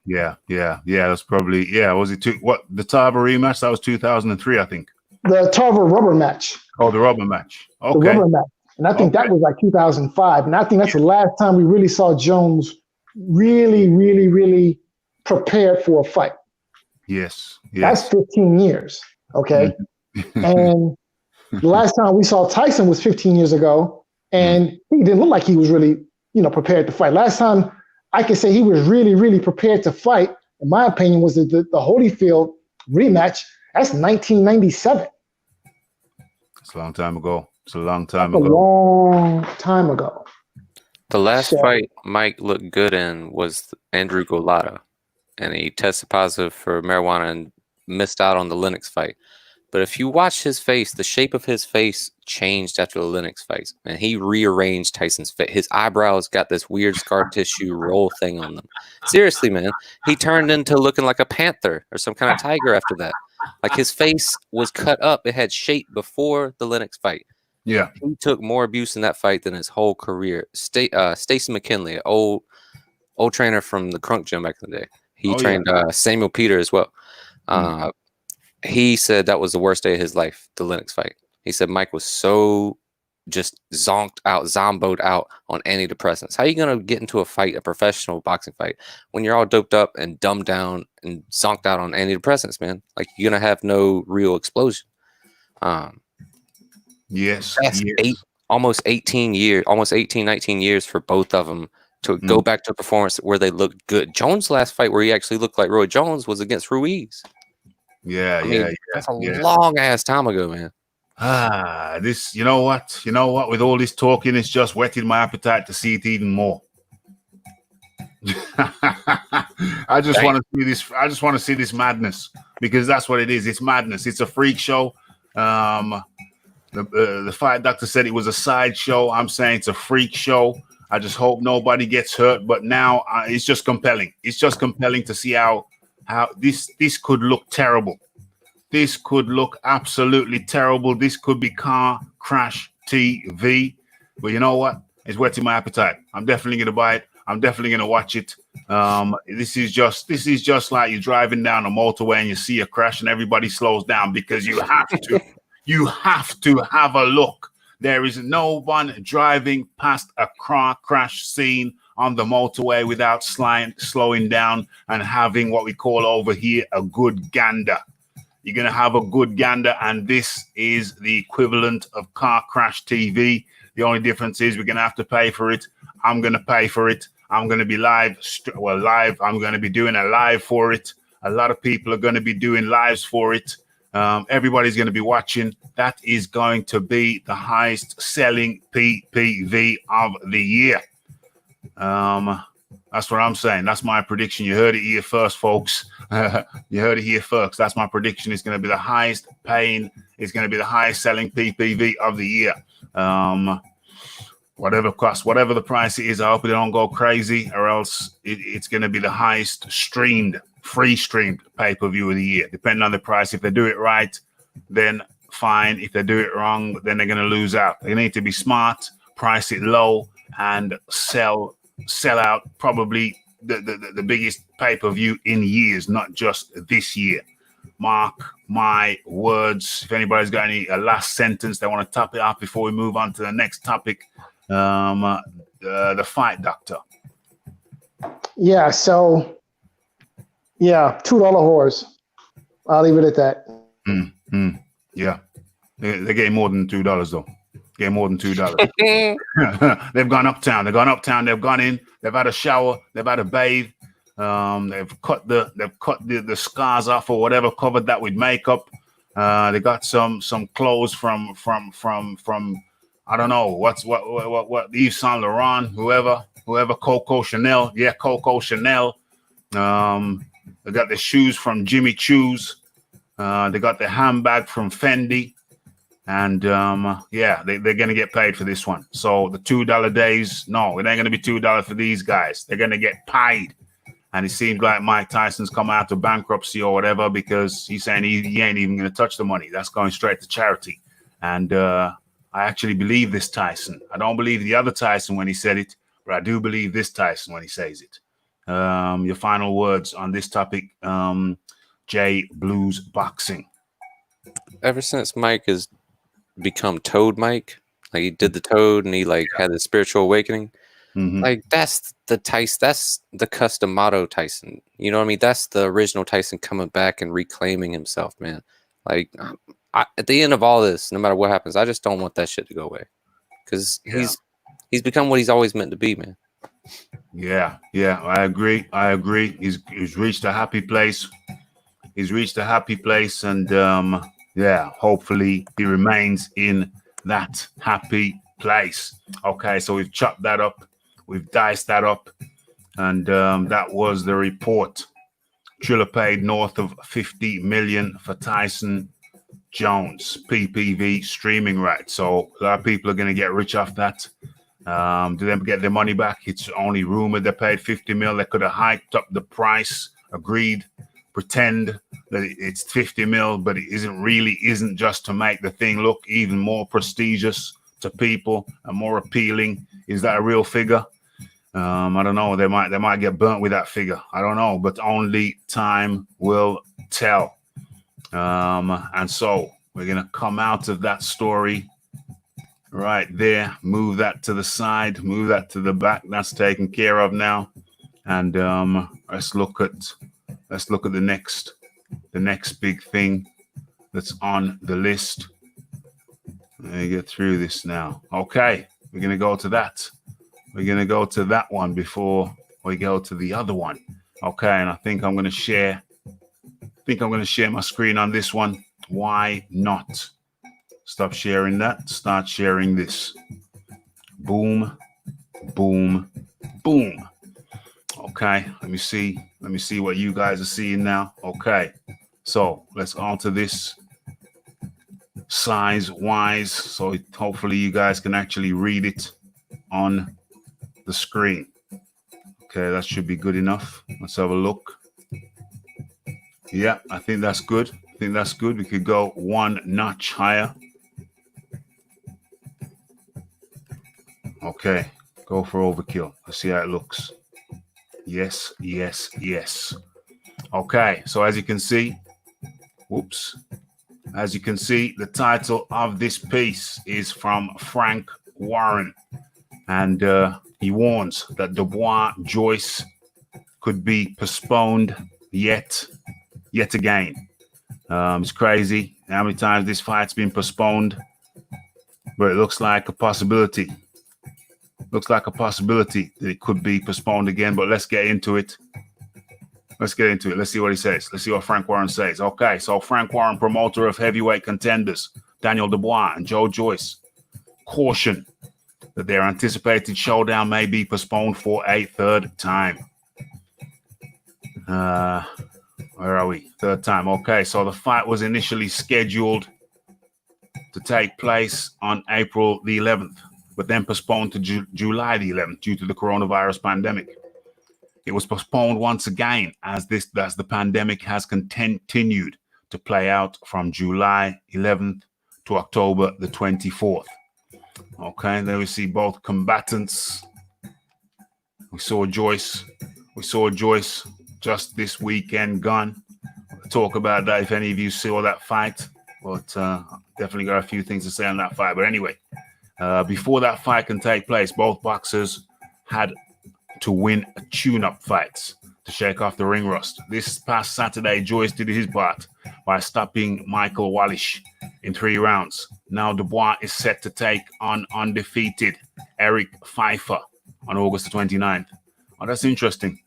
Yeah. That's probably Was it the Tarver rematch? That was 2003, I think. The Tarver rubber match. Oh, the rubber match. Okay. The rubber match, and I think that was like 2005, and I think that's the last time we really saw Jones really prepared for a fight. Yes. That's 15 years. Okay. And the last time we saw Tyson was 15 years ago, and he didn't look like he was really, prepared to fight. Last time I can say he was really prepared to fight, in my opinion, was the Holyfield rematch. That's 1997. It's a long time ago. A long time ago. The last fight Mike looked good in was Andrew Golota, and he tested positive for marijuana and missed out on the Lennox fight. But if you watch his face, the shape of his face changed after the Lennox fight, and he rearranged Tyson's face. His eyebrows got this weird scar tissue roll thing on them. Seriously, man, he turned into looking like a panther or some kind of tiger after that. Like his face was cut up; it had shape before the Lennox fight. Yeah, he took more abuse in that fight than his whole career. Stacey McKinley, old trainer from the Crunk Gym back in the day. He trained Samuel Peter as well. He said that was the worst day of his life, the Lennox fight. He said Mike was so just zomboed out on antidepressants. How are you going to get into a professional boxing fight, when you're all doped up and dumbed down and zonked out on antidepressants, man? Like, you're going to have no real explosion. Yes. Almost 18 years, almost 18, 19 years for both of them to go back to a performance where they looked good. Jones' last fight where he actually looked like Roy Jones was against Ruiz. That's a long ass time ago, man. This, you know what? With all this talking, it's just whetting my appetite to see it even more. I just want to see this. I just want to see this madness, because that's what it is. It's madness. It's a freak show. The fight doctor said it was a sideshow. I'm saying it's a freak show. I just hope nobody gets hurt. But now it's just compelling. It's just compelling to see how this could look terrible. This could look absolutely terrible. This could be car crash TV. But you know what? It's whetting my appetite. I'm definitely going to buy it. I'm definitely going to watch it. This is just like you're driving down a motorway and you see a crash and everybody slows down, because you have to. You have to have a look. There is no one driving past a car crash scene on the motorway without slowing down and having what we call over here a good gander. You're going to have a good gander, and this is the equivalent of car crash TV. The only difference is we're going to have to pay for it. I'm going to pay for it. I'm going to be live. I'm going to be doing a live for it. A lot of people are going to be doing lives for it. Everybody's going to be watching. That is going to be the highest selling PPV of the year. That's what I'm saying. That's my prediction. You heard it here first, folks. You heard it here first. That's my prediction. It's going to be the highest paying. It's going to be the highest selling PPV of the year. Whatever cost, whatever the price it is, I hope they don't go crazy, or else it's going to be the highest free streamed pay-per-view of the year, depending on the price. If they do it right, then fine. If they do it wrong, then they're going to lose out. They need to be smart, price it low, and sell out probably the biggest pay-per-view in years, not just this year. Mark my words. If anybody's got any last sentence they want to top it up before we move on to the next topic, the fight doctor. Yeah, so $2 whores. I'll leave it at that. Yeah, they get more than $2 though. Get more than $2. They've gone uptown. They've gone in. They've had a shower. They've had a bathe. They've cut the scars off or whatever, covered that with makeup. They got some clothes from I don't know what Yves Saint Laurent, whoever Coco Chanel, Coco Chanel. They got the shoes from Jimmy Choo's. They got the handbag from Fendi, and they're gonna get paid for this one. So the $2 days, no, it ain't gonna be $2 for these guys. They're gonna get paid. And it seems like Mike Tyson's come out of bankruptcy or whatever because he's saying he ain't even gonna touch the money. That's going straight to charity. And I actually believe this Tyson. I don't believe the other Tyson when he said it, but I do believe this Tyson when he says it. Your final words on this topic, J Blues Boxing. Ever since Mike has become Toad Mike, like he did the Toad and he had the spiritual awakening, like that's the Tyson, that's the custom motto Tyson. You know what I mean? That's the original Tyson coming back and reclaiming himself, man. Like at the end of all this, no matter what happens, I just don't want that shit to go away because he's become what he's always meant to be, man. Yeah, I agree. He's reached a happy place. And hopefully he remains in that happy place. Okay, so we've chopped that up, we've diced that up, and that was the report. Triller paid north of $50 million for Tyson Jones PPV streaming rights. So a lot of people are going to get rich off that. Do they get their money back? It's only rumored they paid $50 million. They could have hiked up the price, agreed, pretend that it's $50 million, but it isn't just to make the thing look even more prestigious to people and more appealing. Is that a real figure? I don't know. They might get burnt with that figure. I don't know, but only time will tell. And so we're gonna come out of that story right there, move that to the side, move that to the back. That's taken care of now. And let's look at the next big thing that's on the list. Let me get through this now. Okay, we're gonna go to that. We're gonna go to that one before we go to the other one. Okay, and I think I'm gonna share my screen on this one. Why not? Stop sharing that. Start sharing this. Boom, boom, boom. Okay, let me see what you guys are seeing now. Okay, so let's go on to this size-wise. So hopefully you guys can actually read it on the screen. Okay, that should be good enough. Let's have a look. Yeah, I think that's good. We could go one notch higher. Okay, go for overkill. Let's see how it looks. Yes. Okay, so as you can see, the title of this piece is from Frank Warren, and he warns that Dubois Joyce could be postponed yet again. It's crazy how many times this fight's been postponed, but it looks like a possibility. That it could be postponed again, but let's get into it. Let's see what he says. Let's see what Frank Warren says. Okay, so Frank Warren, promoter of heavyweight contenders Daniel Dubois and Joe Joyce, caution that their anticipated showdown may be postponed for a third time. Where are we? Third time. Okay, so the fight was initially scheduled to take place on April the 11th, but then postponed to July the 11th due to the coronavirus pandemic. It was postponed once again as the pandemic has continued to play out from July 11th to October the 24th. Okay, there we see both combatants. We saw Joyce just this weekend gone. We'll talk about that if any of you saw that fight, but definitely got a few things to say on that fight. But anyway, before that fight can take place, both boxers had to win a tune-up fights to shake off the ring rust. This past Saturday, Joyce did his part by stopping Michael Wallish in 3 rounds. Now Dubois is set to take on undefeated Eric Pfeiffer on August 29th. Oh, that's interesting.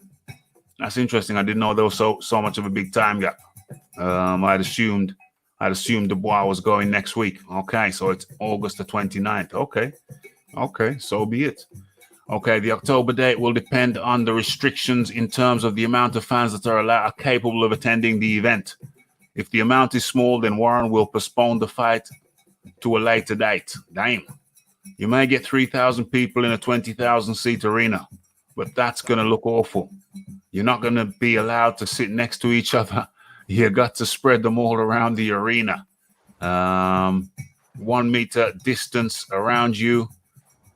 I didn't know there was so much of a big time gap. I'd assumed I'd assumed Dubois was going next week. Okay, so it's August the 29th. Okay, so be it. Okay, the October date will depend on the restrictions in terms of the amount of fans that are capable of attending the event. If the amount is small, then Warren will postpone the fight to a later date. Damn. You may get 3,000 people in a 20,000 seat arena, but that's going to look awful. You're not going to be allowed to sit next to each other. You got to spread them all around the arena. 1 meter distance around you,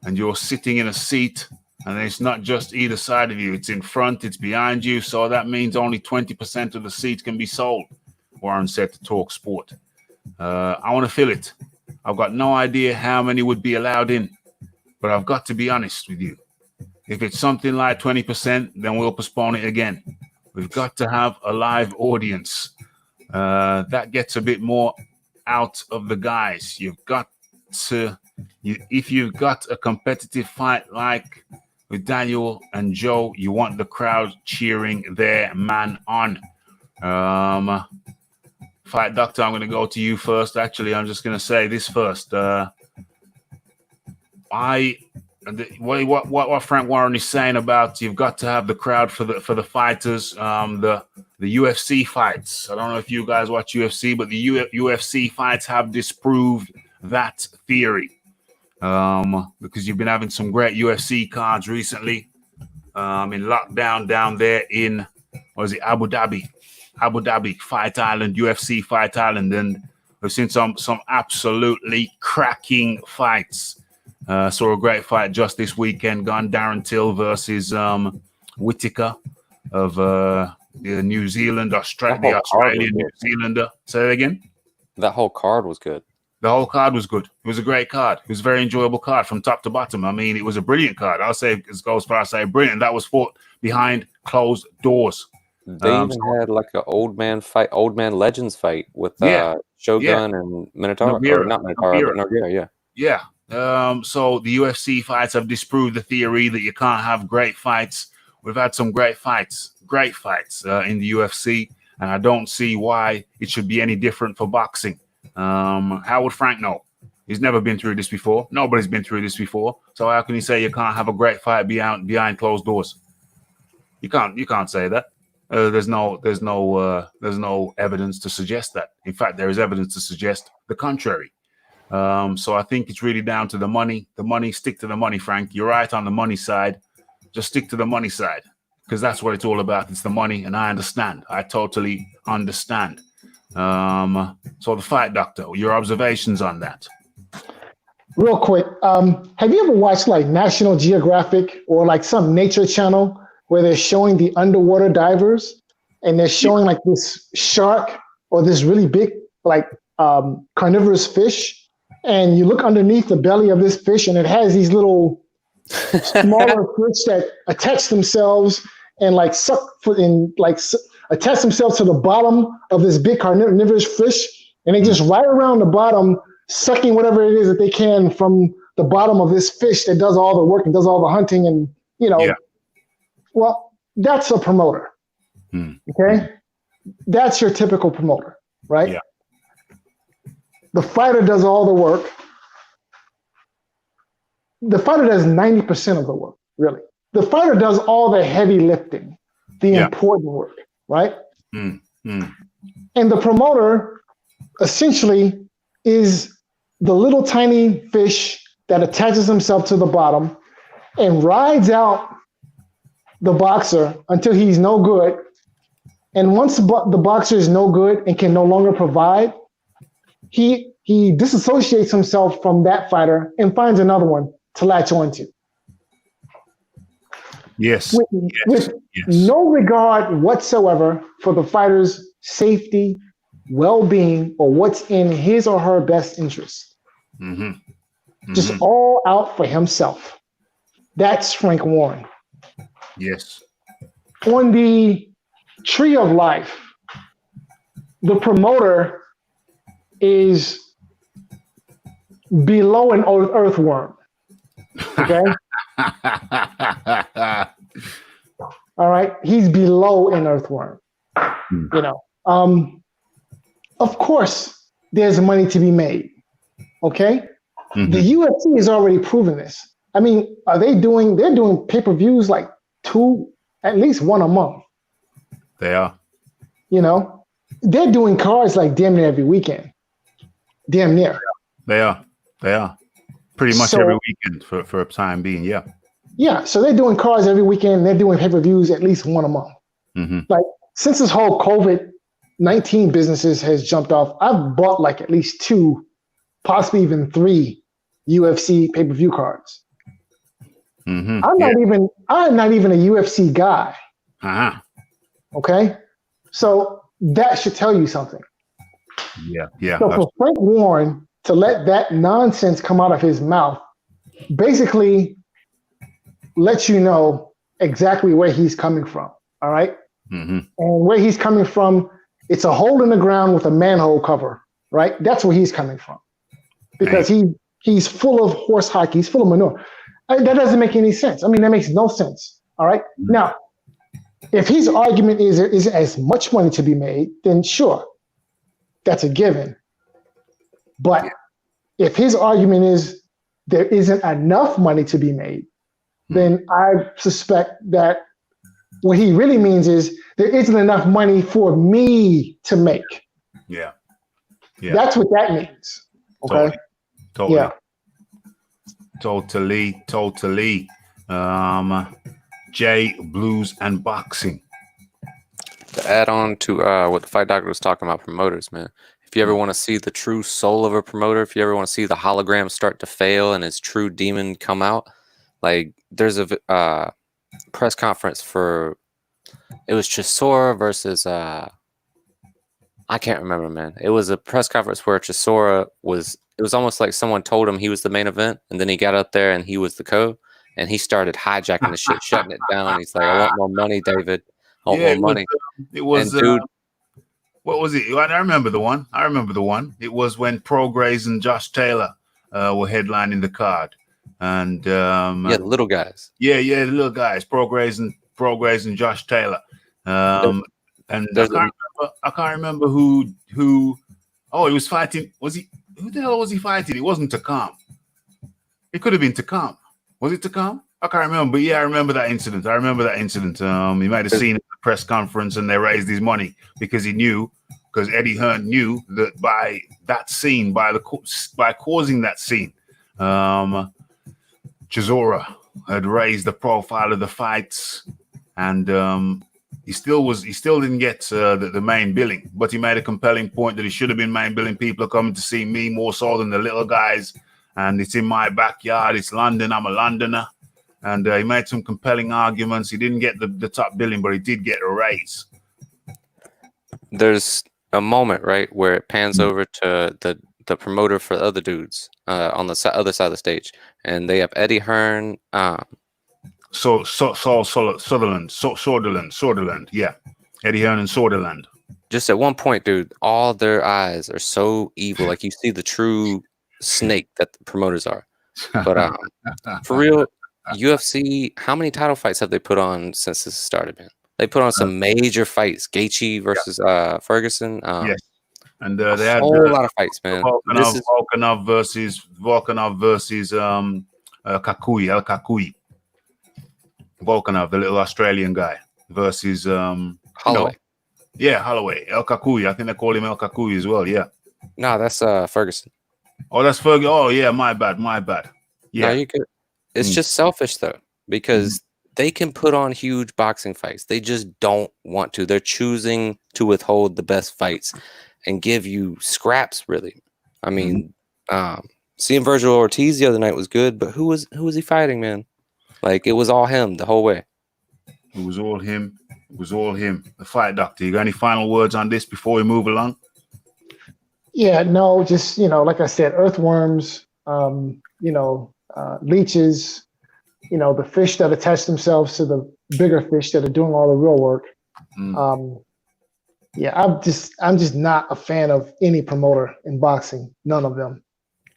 and you're sitting in a seat, and it's not just either side of you. It's in front, it's behind you. So that means only 20% of the seats can be sold, Warren said to Talk Sport. I want to fill it. I've got no idea how many would be allowed in, but I've got to be honest with you. If it's something like 20%, then we'll postpone it again. We've got to have a live audience. That gets a bit more out of the guys. You've got to, if you've got a competitive fight like with Daniel and Joe, you want the crowd cheering their man on. Fight Doctor, I'm going to go to you first. Actually, I'm just going to say this first. What Frank Warren is saying about you've got to have the crowd for the fighters, the UFC fights. I don't know if you guys watch UFC, but the UFC fights have disproved that theory. Because you've been having some great UFC cards recently. In lockdown down there in Abu Dhabi Fight Island, UFC Fight Island, and we've seen some absolutely cracking fights. Saw a great fight just this weekend, gone Darren Till versus Whittaker of New Zealand, the Australian New Zealander. Say that again. That whole card was good. The whole card was good. It was a great card. It was a very enjoyable card from top to bottom. I mean, it was a brilliant card. I'll say, as goes far as I say, brilliant. That was fought behind closed doors. They even had like an old man legends fight with Shogun and Minotaur. Nogueira. Or not Minotaur, but Nogueira, yeah. So the UFC fights have disproved the theory that you can't have great fights. We've had some great fights in the UFC, and I don't see why it should be any different for boxing. How would Frank know? He's never been through this before. Nobody's been through this before. So how can he say you can't have a great fight behind closed doors? You can't say that. There's no evidence to suggest that. In fact, there is evidence to suggest the contrary. So I think it's really down to the money. The money, stick to the money, Frank. You're right on the money side. Just stick to the money side, because that's what it's all about. It's the money, and I understand. I totally understand. So the Fight Doctor, your observations on that? Real quick, have you ever watched like National Geographic or like some nature channel where they're showing the underwater divers and they're showing like this shark or this really big like carnivorous fish, and you look underneath the belly of this fish and it has these little smaller fish that attach themselves and like attach themselves to the bottom of this big carnivorous fish, and they just ride around the bottom sucking whatever it is that they can from the bottom of this fish that does all the work and does all the hunting, and well, that's a promoter. Okay, that's your typical promoter, right? Yeah. The fighter does all the work. The fighter does 90% of the work, really. The fighter does all the heavy lifting, the important work, right? And the promoter essentially is the little tiny fish that attaches himself to the bottom and rides out the boxer until he's no good. And once the boxer is no good and can no longer provide, he disassociates himself from that fighter and finds another one to latch onto. Yes. With no regard whatsoever for the fighter's safety, well-being, or what's in his or her best interest. Just all out for himself. That's Frank Warren. Yes. On the tree of life, the promoter is below an earthworm. Okay? All right? He's below an earthworm. You know. Of course, there's money to be made. Okay? Mhm. The UFC has already proven this. I mean, they're doing pay-per-views like at least one a month. They are. You know? They're doing cards like damn near every weekend. Damn near. They are. Pretty much So- every weekend for a time being, yeah. Yeah, so they're doing cards every weekend. They're doing pay-per-views at least one a month. Mm-hmm. Like, since this whole COVID-19 businesses has jumped off, I've bought like at least 2, possibly even 3 UFC pay-per-view cards. Mm-hmm. I'm not even a UFC guy. Uh-huh. Okay, so that should tell you something. Yeah. So for Frank Warren to let that nonsense come out of his mouth, basically lets you know exactly where he's coming from. All right, Mm-hmm. and where he's coming from, it's a hole in the ground with a manhole cover. Right, that's where he's coming from, because he's full of horse hockey. He's full of manure. That doesn't make any sense. I mean, that makes no sense. All right, now. If his argument is there isn't as much money to be made, then sure, that's a given. But if his argument is there isn't enough money to be made, then I suspect that what he really means is there isn't enough money for me to make. Yeah. That's what that means. Okay. Totally. Yeah. Totally. Jay, blues, and boxing. To add on to what the Fight Doctor was talking about, promoters, man. If you ever want to see the true soul of a promoter, if you ever want to see the hologram start to fail and his true demon come out, like there's a press conference for, it was Chisora versus I can't remember, man. It was a press conference where Chisora was. It was almost like someone told him he was the main event, and then he got up there and he was the co. And he started hijacking the shit, shutting it down. He's like, "I want more money, David. I want more money." It was, and dude, what was it? I remember the one. It was when Prograis and Josh Taylor were headlining the card, and the little guys. Yeah, the little guys, Prograis and Josh Taylor. And I can't remember who. Oh, he was fighting. Was he? Who the hell was he fighting? It wasn't Takam. It could have been Takam. Was it Takam? I can't remember, but yeah, I remember that incident. He made a scene at the press conference, and they raised his money because Eddie Hearn knew that by that scene, by causing that scene, Chisora had raised the profile of the fights, and he still didn't get the main billing, but he made a compelling point that he should have been main billing. People are coming to see me more so than the little guys. And it's in my backyard. It's London. I'm a Londoner. And he made some compelling arguments. He didn't get the top billing, but he did get a raise. There's a moment, right, where it pans over to the promoter for the other dudes on the other side of the stage. And they have Eddie Hearn. Soderland. Yeah. Eddie Hearn and Soderland. Just at one point, dude, all their eyes are so evil. Like you see the true snake that the promoters are. But for real, UFC, how many title fights have they put on since this started, man? They put on some major fights. Gaethje versus Ferguson. Yes. And they had a whole lot of fights, man. Volkanov versus Kakui. Volkanov, the little Australian guy, versus Holloway. Holloway. El Kakui. I think they call him El Kakui as well. Yeah. No, that's Ferguson. Oh, that's Ferguson. Oh, yeah. My bad. Yeah. No, you could. It's just selfish though, because they can put on huge boxing fights. They just don't want to. They're choosing to withhold the best fights and give you scraps. Really, I mean, seeing Virgil Ortiz the other night was good, but who was he fighting, man? Like it was all him the whole way. It was all him. The Fight Doctor. You got any final words on this before we move along? Yeah, no, just like I said, earthworms, leeches, the fish that attach themselves to the bigger fish that are doing all the real work. I'm just not a fan of any promoter in boxing. None of them.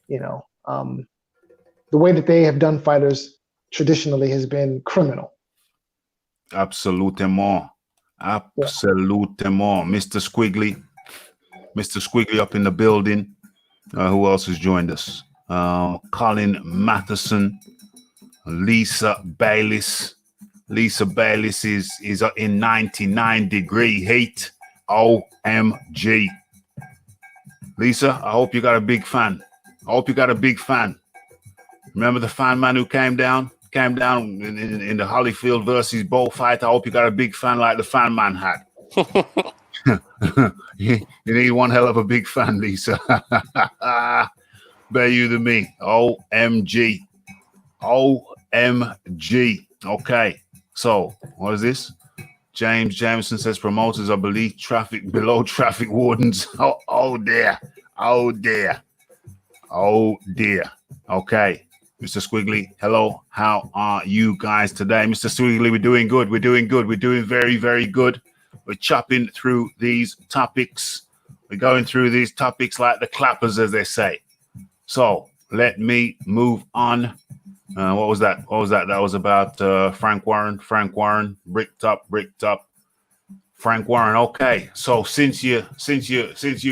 The way that they have done fighters traditionally has been criminal. Absolutement. Mr. Squiggly. Mr. Squiggly up in the building. Who else has joined us? Colin Matheson, Lisa Bayliss. Lisa Bayliss is in 99-degree heat. OMG. Lisa, I hope you got a big fan. Remember the fan man who came down in the Holyfield versus Bowl fight? I hope you got a big fan like the fan man had. You need one hell of a big fan, Lisa. Better you than me. OMG. Okay. So, what is this? James Jameson says promoters are below traffic wardens. Oh dear. Okay. Mr. Squiggly, hello. How are you guys today? Mr. Squiggly, we're doing good. We're doing very, very good. We're chopping through these topics. We're going through these topics like the clappers, as they say. So let me move on. What was that? That was about Frank Warren. Bricked up. Frank Warren. Okay. So since you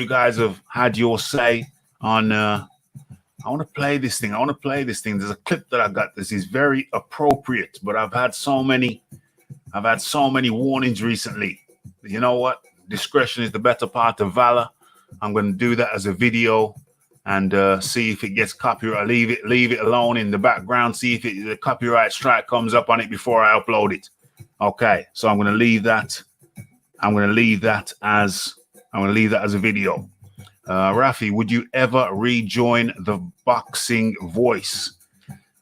guys have had your say on, I want to play this thing. There's a clip that I got. This is very appropriate, but I've had so many warnings recently. You know what? Discretion is the better part of valor. I'm going to do that as a video and see if it gets copyright. Leave it alone in the background. See if the copyright strike comes up on it before I upload it. Okay, so I'm going to leave that. As a video. Raphie, would you ever rejoin the boxing voice?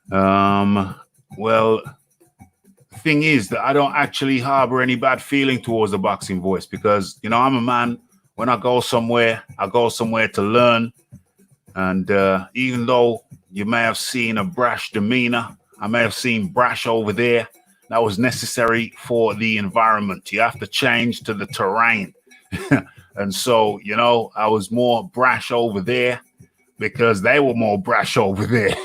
Well, thing is that I don't actually harbor any bad feeling towards the boxing voice because, you know, I'm a man. When I go somewhere to learn. And even though you may have seen a brash demeanor, I may have seen brash over there. That was necessary for the environment. You have to change to the terrain. And so, you know, I was more brash over there because they were more brash over there.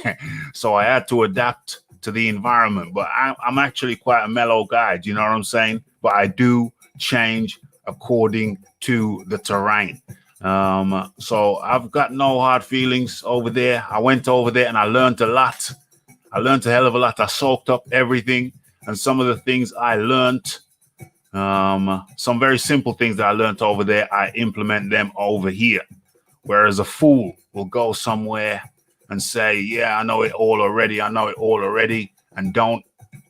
So I had to adapt to the environment. But I'm actually quite a mellow guy. Do you know what I'm saying? But I do change according to the terrain. So I've got no hard feelings over there. I went over there and I learned a lot. I learned a hell of a lot. I soaked up everything. And some of the things I learned, some very simple things that I learned over there, I implement them over here. Whereas a fool will go somewhere and say, yeah, I know it all already, and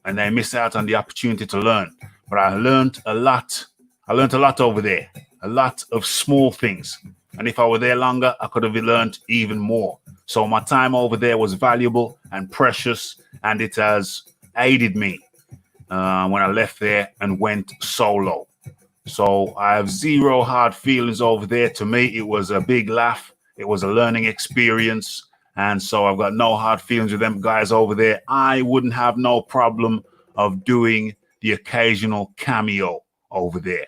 they miss out on the opportunity to learn. But I learned a lot. Over there, a lot of small things. And if I were there longer, I could have learned even more. So my time over there was valuable and precious, and it has aided me when I left there and went solo. So I have zero hard feelings over there. To me, it was a big laugh. It was a learning experience. And so I've got no hard feelings with them guys over there. I wouldn't have no problem of doing the occasional cameo over there.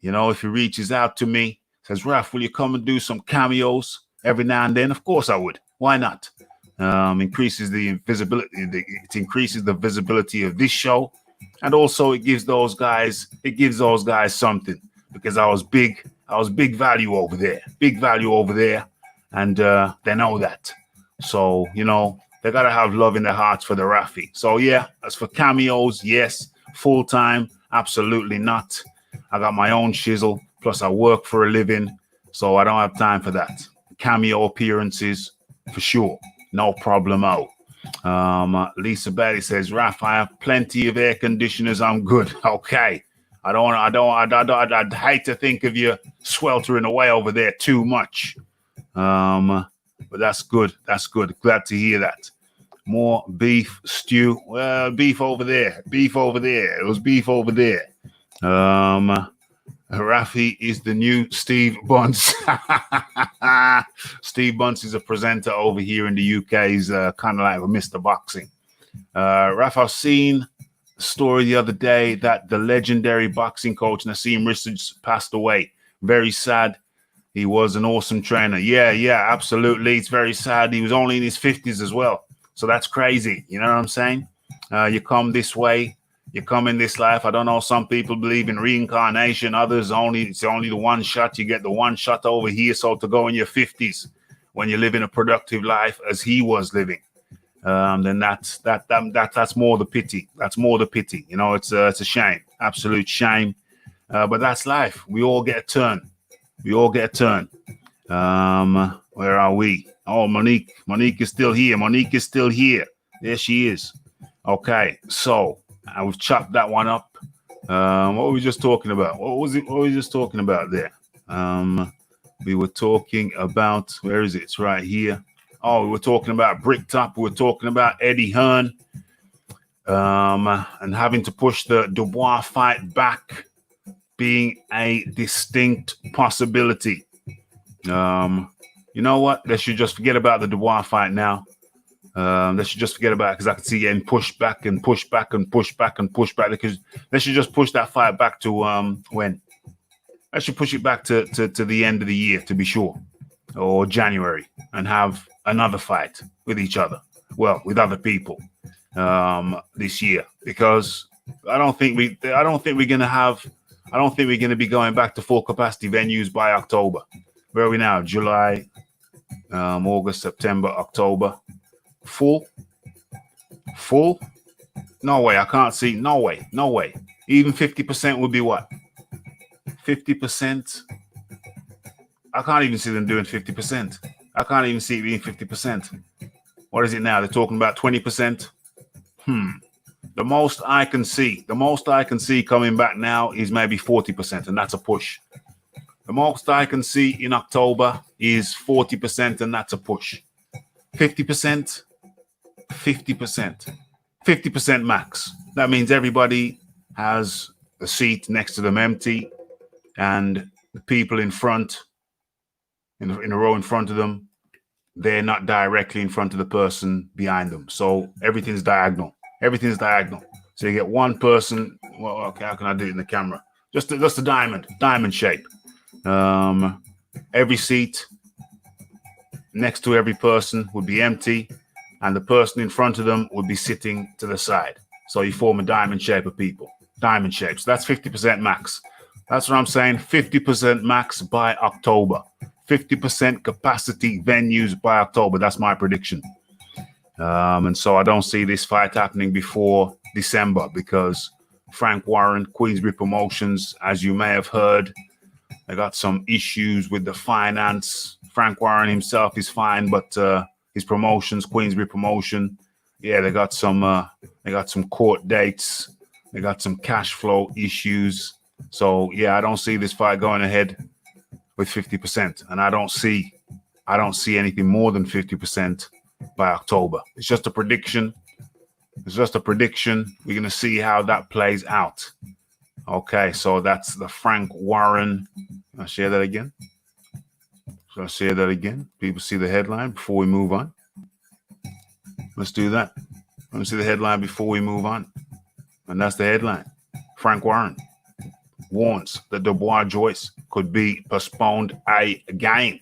You know, if he reaches out to me, says, Raph, will you come and do some cameos every now and then? Of course I would. Why not? Increases the visibility. It increases the visibility of this show. And also it gives those guys something, because I was big value over there. And they know that. So, you know, they got to have love in their hearts for the Raphie. So, yeah, as for cameos, yes. Full time, absolutely not. I got my own shizzle, plus I work for a living, so I don't have time for that. Cameo appearances, for sure. No problemo. Lisa Betty says, Raph, I have plenty of air conditioners. I'm good. Okay. I'd hate to think of you sweltering away over there too much. But that's good. Glad to hear that. More beef stew. Well, beef over there. It was beef over there. Raphie is the new Steve Bunce. Steve Bunce is a presenter over here in the UK. He's kind of like a Mr. Boxing. Raph, I've seen a story the other day that the legendary boxing coach Nassim Richards passed away. Very sad. He was an awesome trainer. Yeah, absolutely. It's very sad. He was only in his 50s as well. So that's crazy. You know what I'm saying? You come this way You come in this life. I don't know. Some people believe in reincarnation. Others it's only the one shot. You get the one shot over here. So to go in your 50s when you live in a productive life as he was living, then that's more the pity. That's more the pity. You know, it's a shame, absolute shame. But that's life. We all get a turn. We all get a turn. Where are we? Oh, Monique is still here. Monique is still here. There she is. Okay, so we've chopped that one up. What were we just talking about? What was it? What were we just talking about there? We were talking about, where is it? It's right here. Oh, we were talking about Bricktop. We were talking about Eddie Hearn and having to push the Dubois fight back being a distinct possibility. You know what? They should just forget about the Dubois fight now. They should just forget about it because I can see getting pushed back and pushed back and pushed back and pushed back. Because they should just push that fight back to when? I should push it back to the end of the year, to be sure, or January, and have another fight with each other. Well, with other people this year, because I don't think we're gonna be going back to full capacity venues by October. Where are we now? July, August, September, October. Full? No way. I can't see. No way. Even 50% would be what? 50%? I can't even see them doing 50%. I can't even see it being 50%. What is it now? They're talking about 20%. The most I can see coming back now is maybe 40%, and that's a push. The most I can see in October is 40%, and that's a push. 50%, 50% max. That means everybody has a seat next to them empty, and the people in front, in a row in front of them, they're not directly in front of the person behind them. So everything's diagonal. So you get one person. Well, okay, how can I do it in the camera? Just a diamond shape. Every seat next to every person would be empty, and the person in front of them would be sitting to the side. So you form a diamond shape of people. Diamond shapes. That's 50% max. That's what I'm saying. 50% max by October. 50% capacity venues by October. That's my prediction. And so I don't see this fight happening before December because Frank Warren, Queensbury Promotions, as you may have heard, they got some issues with the finance. Frank Warren himself is fine, but his promotions, Queensbury Promotion, yeah, they got some court dates. They got some cash flow issues. So yeah, I don't see this fight going ahead with 50%, and I don't see anything more than 50% by October. It's just a prediction. We're gonna see how that plays out. Okay, so that's the Frank Warren. I'll share that again. People see the headline before we move on. Let's do that. Let me see the headline before we move on. And that's the headline. Frank Warren warns that Dubois Joyce could be postponed again.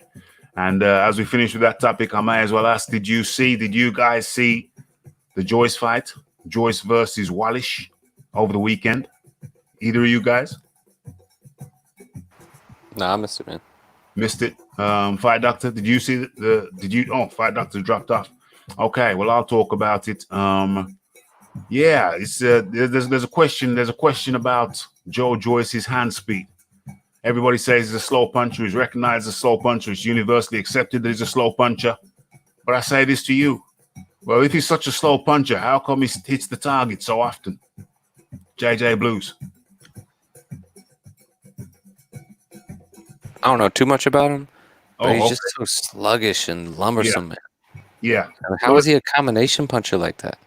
And as we finish with that topic, I may as well ask, did you guys see the Joyce fight? Joyce versus Wallish over the weekend? Either of you guys? Nah, I missed it, man. Missed it. Fight Doctor, did you see Fight Doctor dropped off. Okay, well, I'll talk about it. Yeah, it's there's a question about Joe Joyce's hand speed. Everybody says he's a slow puncher. He's recognized as a slow puncher. It's universally accepted that he's a slow puncher. But I say this to you. Well, if he's such a slow puncher, how come he hits the target so often? JJ Blues. I don't know too much about him, but he's just so sluggish and lumbersome. Yeah. How is he a combination puncher like that?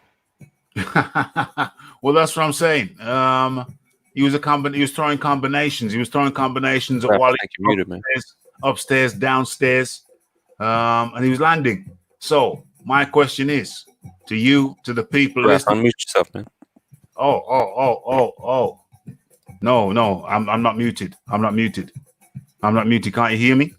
Well, that's what I'm saying. He was throwing combinations. He was throwing combinations at Wally upstairs, downstairs, and he was landing. So my question is to you, to the people listening. Unmute yourself, man. Oh. No, I'm not muted. Can't you hear me?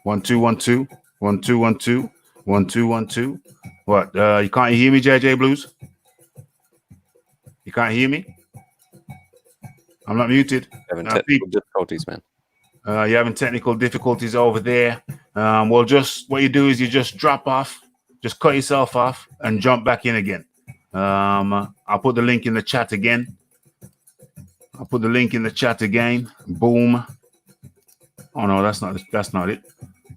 1 2 1 2 1 2 1 2 1 2 1 2. What? You can't hear me, JJ Blues? You can't hear me? I'm not muted. Having technical difficulties, man. You're having technical difficulties over there. Well, just what you do is you just drop off, just cut yourself off, and jump back in again. I'll put the link in the chat again. Boom. Oh no, that's not it.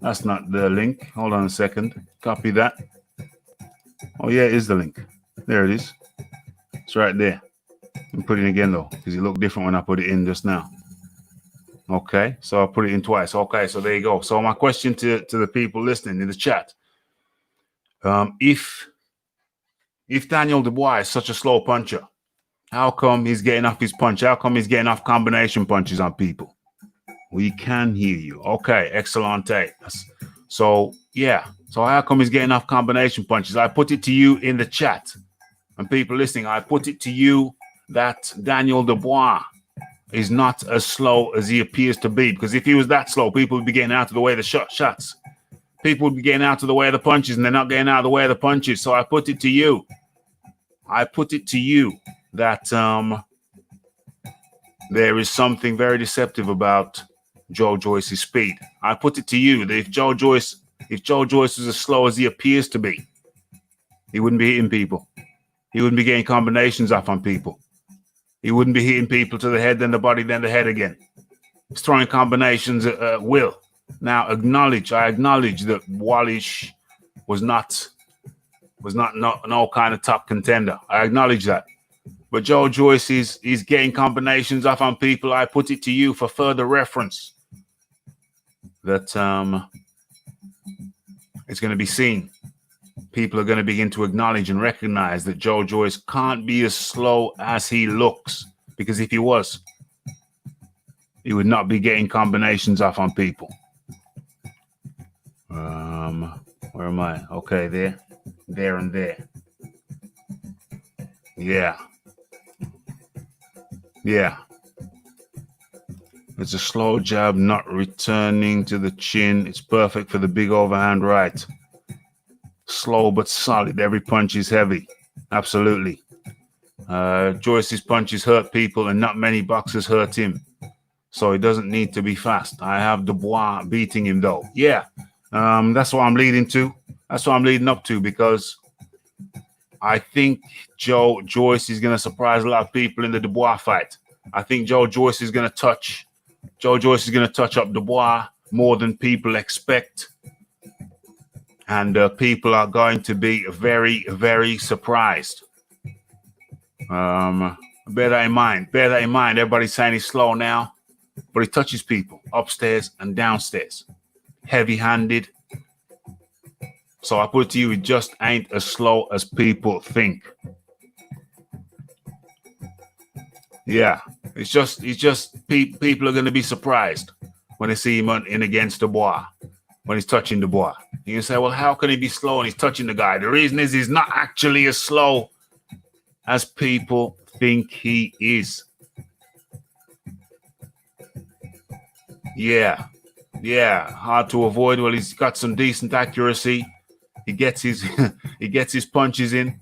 That's not the link. Hold on a second. Copy that. Oh yeah, it is the link. There it is. It's right there. I'm putting it again though, because it looked different when I put it in just now. Okay, so I put it in twice. Okay, so there you go. So my question to the people listening in the chat: if Daniel Dubois is such a slow puncher, how come he's getting off his punch? How come he's getting off combination punches on people? We can hear you. Okay, excellent. So yeah. So how come he's getting off combination punches? I put it to you in the chat, and people listening, I put it to you that Daniel Dubois is not as slow as he appears to be. Because if he was that slow, people would be getting out of the way of the shots. People would be getting out of the way of the punches, and they're not getting out of the way of the punches. So I put it to you. That there is something very deceptive about Joe Joyce's speed. I put it to you that if Joe Joyce was as slow as he appears to be, he wouldn't be hitting people. He wouldn't be getting combinations off on people. He wouldn't be hitting people to the head, then the body, then the head again. He's throwing combinations at will. Now, I acknowledge that Wallish was not no kind of top contender. I acknowledge that. But Joe Joyce is getting combinations off on people. I put it to you for further reference that it's going to be seen. People are going to begin to acknowledge and recognize that Joe Joyce can't be as slow as he looks, because if he was, he would not be getting combinations off on people. Where am I? Okay, there and there. Yeah. It's a slow jab, not returning to the chin. It's perfect for the big overhand right. Slow but solid. Every punch is heavy. Absolutely. Joyce's punches hurt people, and not many boxers hurt him. So he doesn't need to be fast. I have Dubois beating him, though. Yeah. That's what I'm leading to. That's what I'm leading up to, because I think Joe Joyce is going to surprise a lot of people in the Dubois fight. I think Joe Joyce is going to touch up Dubois more than people expect. And people are going to be very, very surprised. Bear that in mind. Everybody's saying he's slow now, but he touches people upstairs and downstairs. Heavy-handed. So I put it to you, it just ain't as slow as people think. Yeah, it's just people are going to be surprised when they see him in against Dubois, when he's touching Dubois. You can say, well, how can he be slow when he's touching the guy? The reason is he's not actually as slow as people think he is. Yeah, hard to avoid. Well, he's got some decent accuracy. He gets his punches in.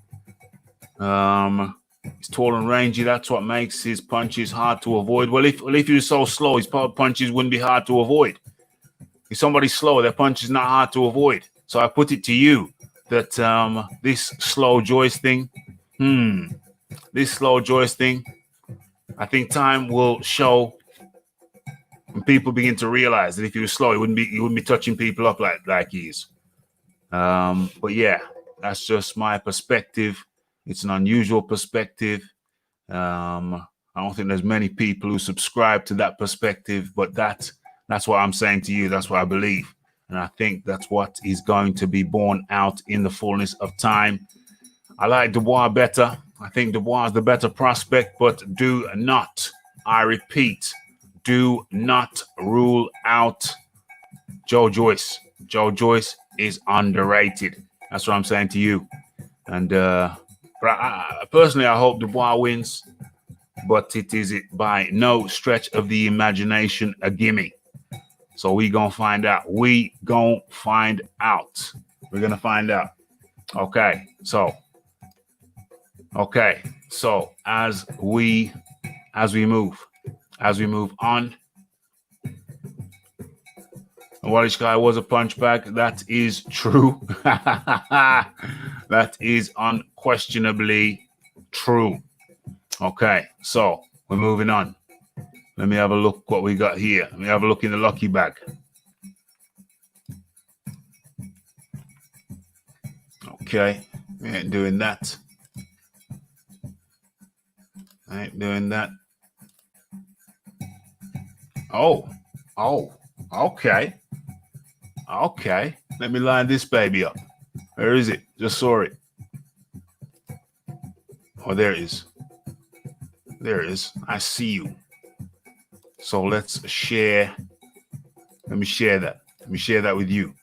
He's tall and rangy. That's what makes his punches hard to avoid. Well, if he was so slow, his punches wouldn't be hard to avoid. If somebody's slow, their punch is not hard to avoid. So I put it to you that this slow Joyce thing, I think time will show when people begin to realize that if he was slow, he wouldn't be touching people up like he is. But yeah, that's just my perspective. It's an unusual perspective. I don't think there's many people who subscribe to that perspective, but that's what I'm saying to you. That's what I believe. And I think that's what is going to be borne out in the fullness of time. I like Dubois better. I think Dubois is the better prospect, but do not, I repeat, do not rule out Joe Joyce. Joe Joyce is underrated. That's what I'm saying to you. And but I personally, I hope Dubois wins, but it is by no stretch of the imagination a gimme. So we gonna find out. We're gonna find out. Okay, so as we move, as we move on. Wallish guy was a punch bag. That is true. That is unquestionably true. Okay, so we're moving on. Let me have a look what we got here. Let me have a look in the lucky bag. Okay, we ain't doing that. I ain't doing that. Oh, okay. Okay, let me line this baby up. Where is it? Just saw it. Oh, there it is. There it is. I see you. So let's share. Let me share that. Let me share that with you.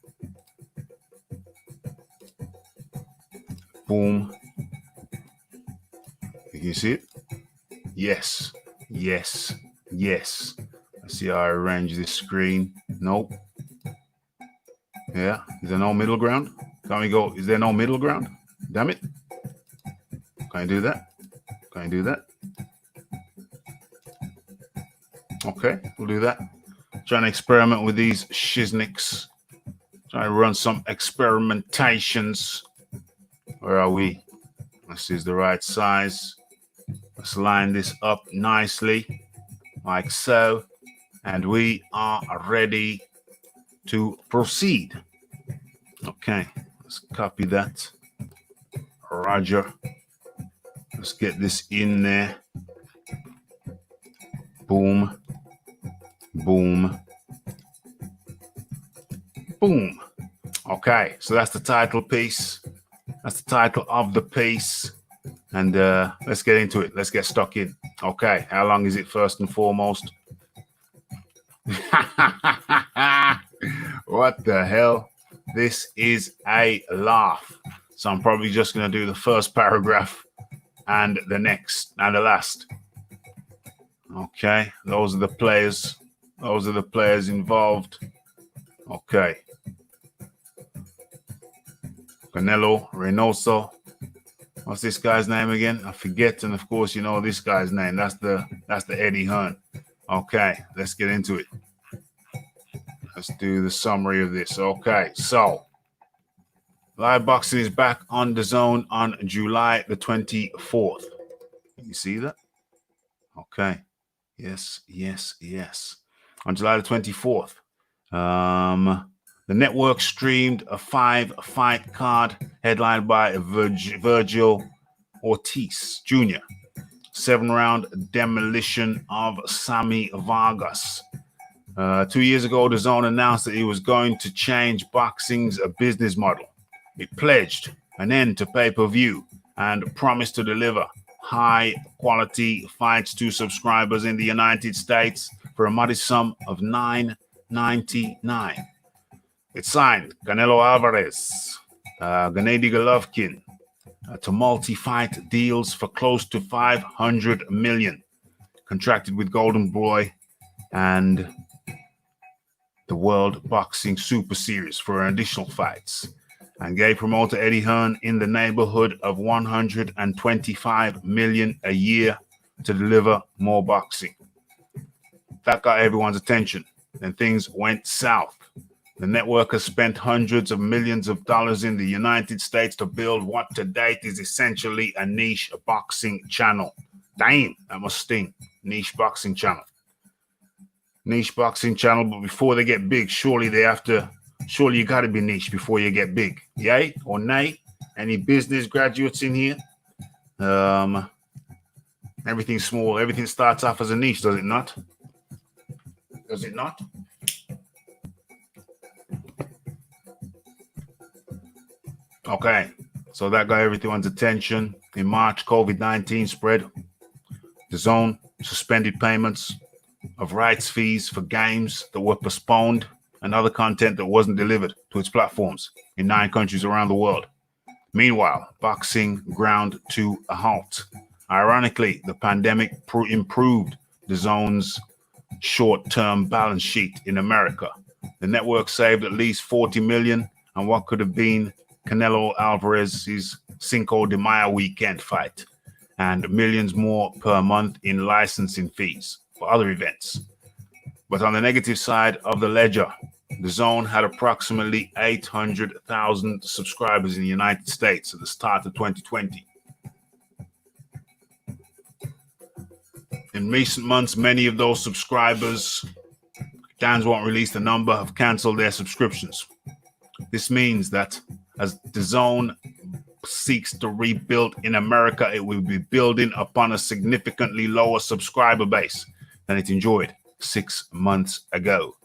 Boom. You see it? Yes. Yes. Yes. Let's see how I arrange this screen. Nope. Yeah. Is there no middle ground? Can we go? Is there no middle ground? Damn it. Can I do that? Can I do that? Okay, we'll do that. Trying to experiment with these shiznicks. Trying to run some experimentations. Where are we? This is the right size. Let's line this up nicely, like so. And we are ready to proceed. Okay, let's copy that. Roger. Let's get this in there. Boom. Boom. Boom. Okay, so that's the title piece. That's the title of the piece. And let's get into it. Let's get stuck in. Okay, how long is it first and foremost? What the hell? This is a laugh. So I'm probably just going to do the first paragraph and the next and the last. Okay, those are the players. Those are the players involved. Okay. Canelo, Reynoso. What's this guy's name again? I forget. And of course, you know this guy's name. That's the Eddie Hearn. Okay, let's get into it. Let's do the summary of this. Okay, so live boxing is back on Dazn on July the 24th. You see that? Okay. Yes, yes, yes. On July the 24th, the network streamed a 5-fight card headlined by Virgil Ortiz Jr. 7-round demolition of Sammy Vargas. 2 years ago, Dazn announced that it was going to change boxing's business model. It pledged an end to pay-per-view and promised to deliver high-quality fights to subscribers in the United States for a modest sum of $9.99. It signed Canelo Alvarez, Gennady Golovkin to multi-fight deals for close to $500 million. Contracted with Golden Boy and the World Boxing Super Series for additional fights, and gave promoter Eddie Hearn in the neighborhood of $125 million a year to deliver more boxing. That got everyone's attention. Then things went south. The network has spent hundreds of millions of dollars in the United States to build what to date is essentially a niche boxing channel. Damn, that must sting. Niche boxing channel. Niche boxing channel, but before they get big, surely you got to be niche before you get big. Yay or nay? Any business graduates in here? Everything's small. Everything starts off as a niche, does it not? Does it not? Okay, so that got everyone's attention. In March, COVID-19 spread. Dazn suspended payments of rights fees for games that were postponed and other content that wasn't delivered to its platforms in 9 countries around the world. Meanwhile, boxing ground to a halt. Ironically, the pandemic improved Dazn's short-term balance sheet in America. The network saved at least $40 million on what could have been Canelo Alvarez's Cinco de Mayo weekend fight, and millions more per month in licensing fees for other events. But on the negative side of the ledger, Dazn had approximately 800,000 subscribers in the United States at the start of 2020. In recent months, many of those subscribers, Dazn won't release the number, have canceled their subscriptions. This means that as Dazn seeks to rebuild in America, it will be building upon a significantly lower subscriber base than it enjoyed 6 months ago.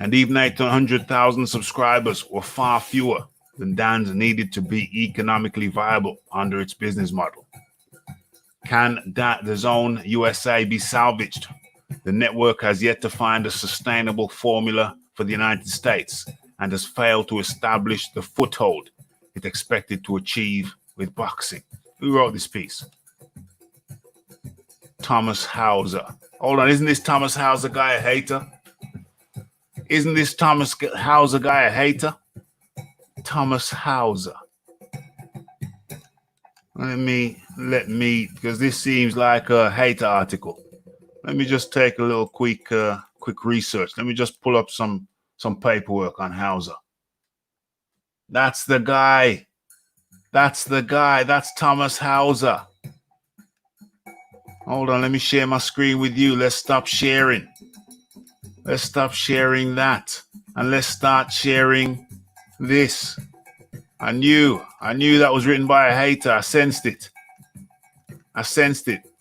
And even 800,000 subscribers were far fewer than Dazn needed to be economically viable under its business model. Can Dazn USA be salvaged? The network has yet to find a sustainable formula for the United States and has failed to establish the foothold it expected to achieve with boxing. Who wrote this piece? Thomas Hauser. Hold on, isn't this Thomas Hauser guy a hater? Isn't this Thomas Hauser guy a hater? Thomas Hauser. Let me, because this seems like a hater article. Let me just take a little quick research. Let me just pull up some paperwork on Hauser. That's the guy. That's the guy. That's Thomas Hauser. Hold on, let me share my screen with you. Let's stop sharing. Let's stop sharing that. And let's start sharing this. I knew that was written by a hater. I sensed it. I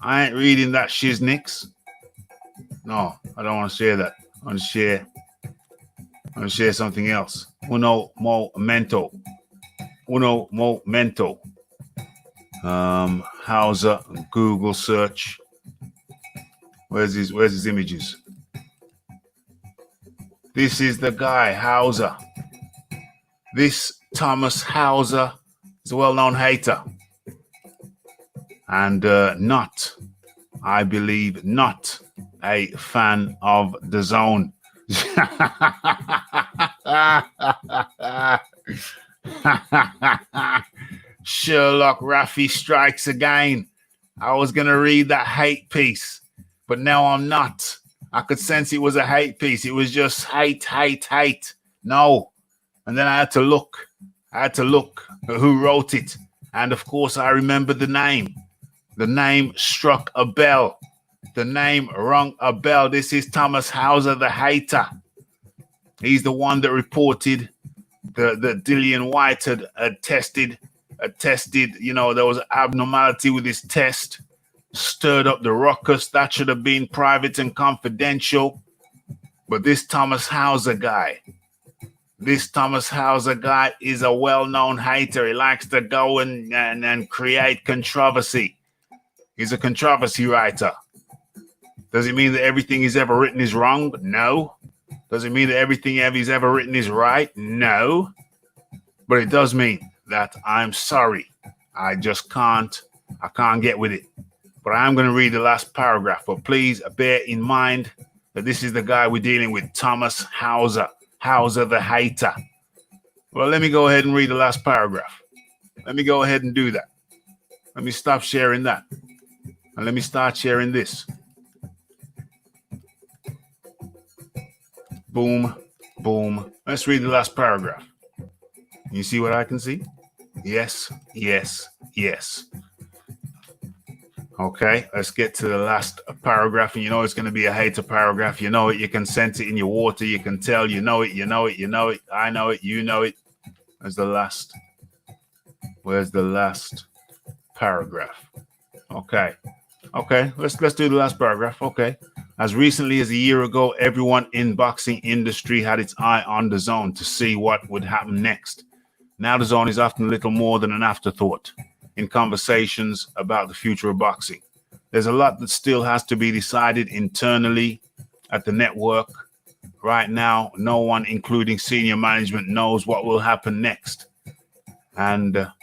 I ain't reading that shiznix. No, I don't want to share that. I want to share something else. Uno momento. Hauser, Google search. Where's his images? This is the guy, Hauser. This Thomas Hauser is a well-known hater. And I believe, not a fan of Dazn. Sherlock Raphie strikes again. I was going to read that hate piece, but now I'm not. I could sense it was a hate piece. It was just hate. No. And then I had to look at who wrote it. And of course, I remember the name. The name struck a bell. The name rung a bell. This is Thomas Hauser, the hater. He's the one that reported that Dillian White had tested, there was an abnormality with his test, stirred up the ruckus. That should have been private and confidential. But this Thomas Hauser guy is a well-known hater. He likes to go and create controversy. He's a controversy writer. Does it mean that everything he's ever written is wrong? No. Does it mean that everything he's ever written is right? No. But it does mean that I'm sorry. I can't get with it. But I'm going to read the last paragraph. But please bear in mind that this is the guy we're dealing with, Thomas Hauser. Hauser the hater. Well, let me go ahead and read the last paragraph. Let me go ahead and do that. Let me stop sharing that. And let me start sharing this. Boom, boom. Let's read the last paragraph. You see what I can see? Yes. Okay, let's get to the last paragraph. And you know it's going to be a hater paragraph. You know it. You can sense it in your water. You can tell. You know it. I know it. You know it. Where's the last paragraph? Okay, let's do the last paragraph. Okay. As recently as a year ago, everyone in boxing industry had its eye on Dazn to see what would happen next. Now Dazn is often little more than an afterthought in conversations about the future of boxing. There's a lot that still has to be decided internally at the network. Right now, no one, including senior management, knows what will happen next. And a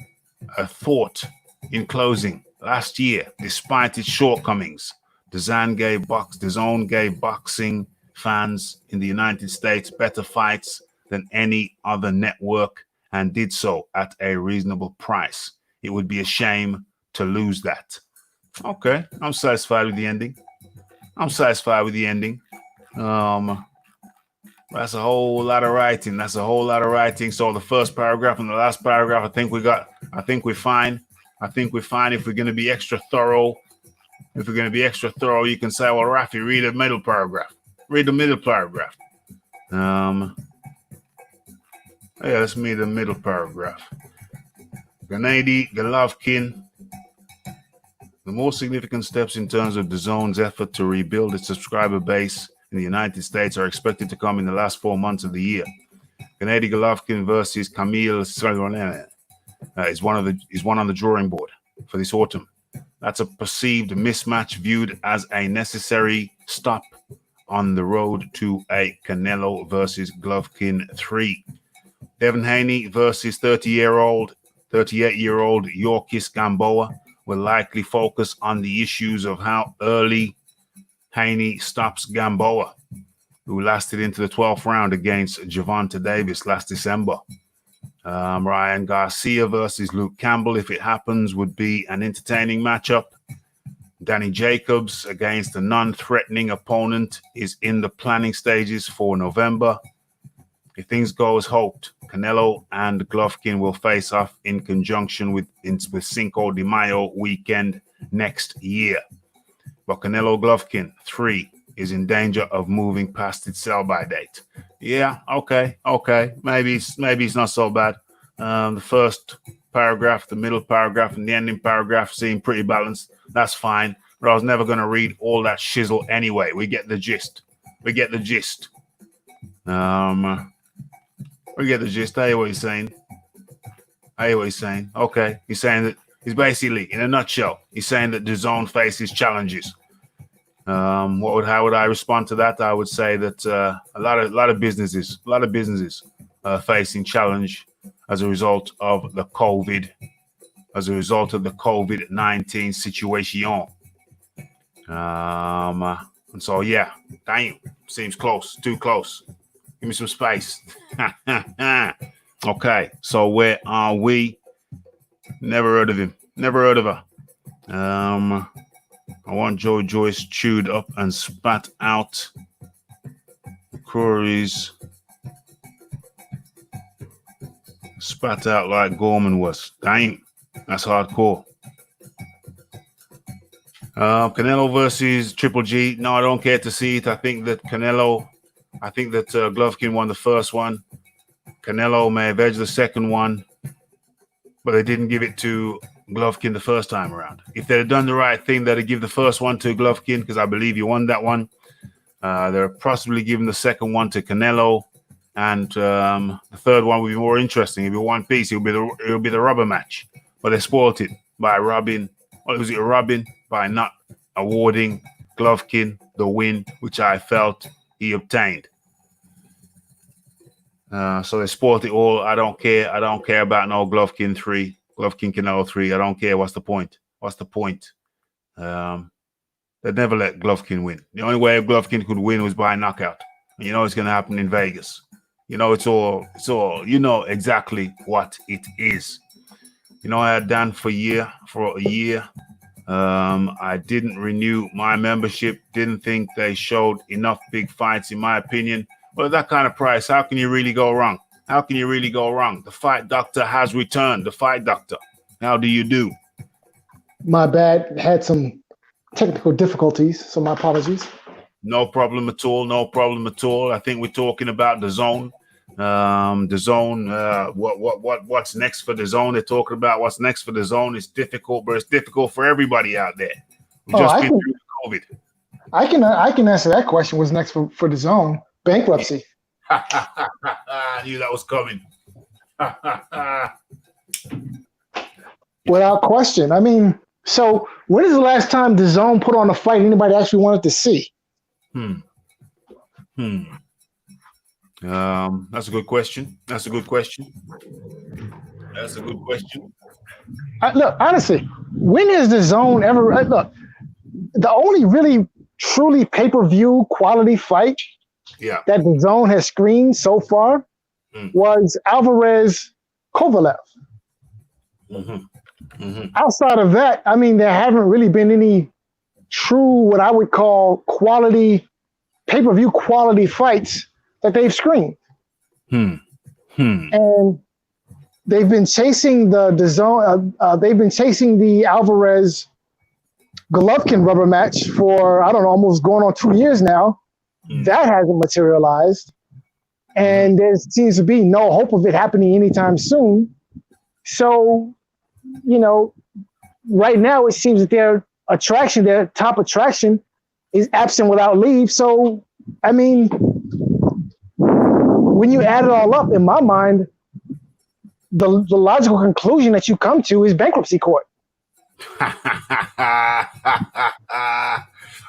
thought in closing. Last year, despite its shortcomings, Dazn gave boxing fans in the United States better fights than any other network and did so at a reasonable price. It would be a shame to lose that. Okay, I'm satisfied with the ending. I'm satisfied with the ending. That's a whole lot of writing. So the first paragraph and the last paragraph, I think we're fine. If we're going to be extra thorough, you can say, well, Raphie, read the middle paragraph. Yeah, let's read the middle paragraph. Gennady Golovkin. The most significant steps in terms of Dazn's effort to rebuild its subscriber base in the United States are expected to come in the last 4 months of the year. Gennady Golovkin versus Kamil Srelgonen is one on the drawing board for this autumn. That's a perceived mismatch viewed as a necessary stop on the road to a Canelo versus Golovkin 3. Devin Haney versus 38-year-old Yorkis Gamboa will likely focus on the issues of how early Haney stops Gamboa, who lasted into the 12th round against Gervonta Davis last December. Ryan Garcia versus Luke Campbell, if it happens, would be an entertaining matchup. Danny Jacobs against a non-threatening opponent is in the planning stages for November. If things go as hoped, Canelo and Golovkin will face off in conjunction with Cinco de Mayo weekend next year. But Canelo Golovkin 3 is in danger of moving past its sell-by date. Yeah, okay. Maybe it's not so bad. The first paragraph, the middle paragraph, and the ending paragraph seem pretty balanced. That's fine. But I was never going to read all that shizzle anyway. We get the gist. I hear what he's saying. Okay. He's saying that he's basically, in a nutshell, he's saying that Dazn faces challenges. How would I respond to that? I would say that a lot of businesses are facing challenge as a result of the COVID-19 situation. And so yeah, damn, seems close, too close. Give me some space. Okay, so where are we? Never heard of him. Never heard of her. I want Joe Joyce chewed up and spat out. Curry's spat out like Gorman was. Dang, that's hardcore. Canelo versus Triple G. No, I don't care to see it. I think that Golovkin won the first one. Canelo may have edged the second one, but they didn't give it to Golovkin the first time around. If they'd have done the right thing, they'd have given the first one to Golovkin because I believe he won that one. They're possibly giving the second one to Canelo, and the third one would be more interesting. It'd be one piece. It'll be the rubber match, but they spoiled it by robbing by not awarding Golovkin the win, which I felt he obtained. So they spoiled it all. I don't care about no Golovkin 3. Golovkin Canelo 3. I don't care. What's the point? They'd never let Golovkin win. The only way Golovkin could win was by knockout. And you know it's going to happen in Vegas. You know it's all. You know exactly what it is. You know, I had Dan for a year. I didn't renew my membership. Didn't think they showed enough big fights, in my opinion. Well, at that kind of price, how can you really go wrong? The Fight Doctor has returned. The Fight Doctor. How do you do? My bad. Had some technical difficulties, so my apologies. No problem at all. I think we're talking about Dazn. What's next for Dazn? They're talking about what's next for Dazn. It's difficult, but it's difficult for everybody out there. We've just been through COVID. I can answer that question. What's next for Dazn? Bankruptcy. I knew that was coming. Without question. I mean, so when is the last time Dazn put on a fight anybody actually wanted to see? That's a good question. Look, honestly, when is Dazn ever? Look, the only really truly pay-per-view quality fight that Dazn has screened so far was Alvarez Kovalev. Outside of that, I mean, there haven't really been any true, what I would call quality, pay-per-view quality fights that they've screened. And they've been chasing the Dazn. They've been chasing the Alvarez Golovkin rubber match for, I don't know, almost going on 2 years now. That hasn't materialized. And there seems to be no hope of it happening anytime soon. So, you know, right now it seems that their top attraction is absent without leave. So, I mean, when you add it all up, in my mind, the logical conclusion that you come to is bankruptcy court.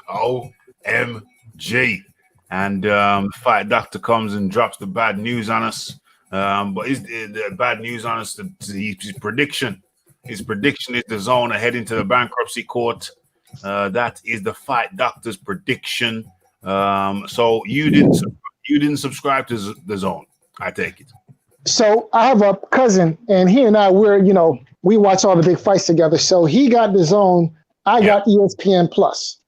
OMG. And Fight Doctor comes and drops the bad news on us. But the bad news on us, his prediction. His prediction is Dazn heading to the bankruptcy court. That is the Fight Doctor's prediction. So you didn't subscribe to Dazn, I take it. So I have a cousin, and he and I, we watch all the big fights together. So he got Dazn, I got ESPN Plus.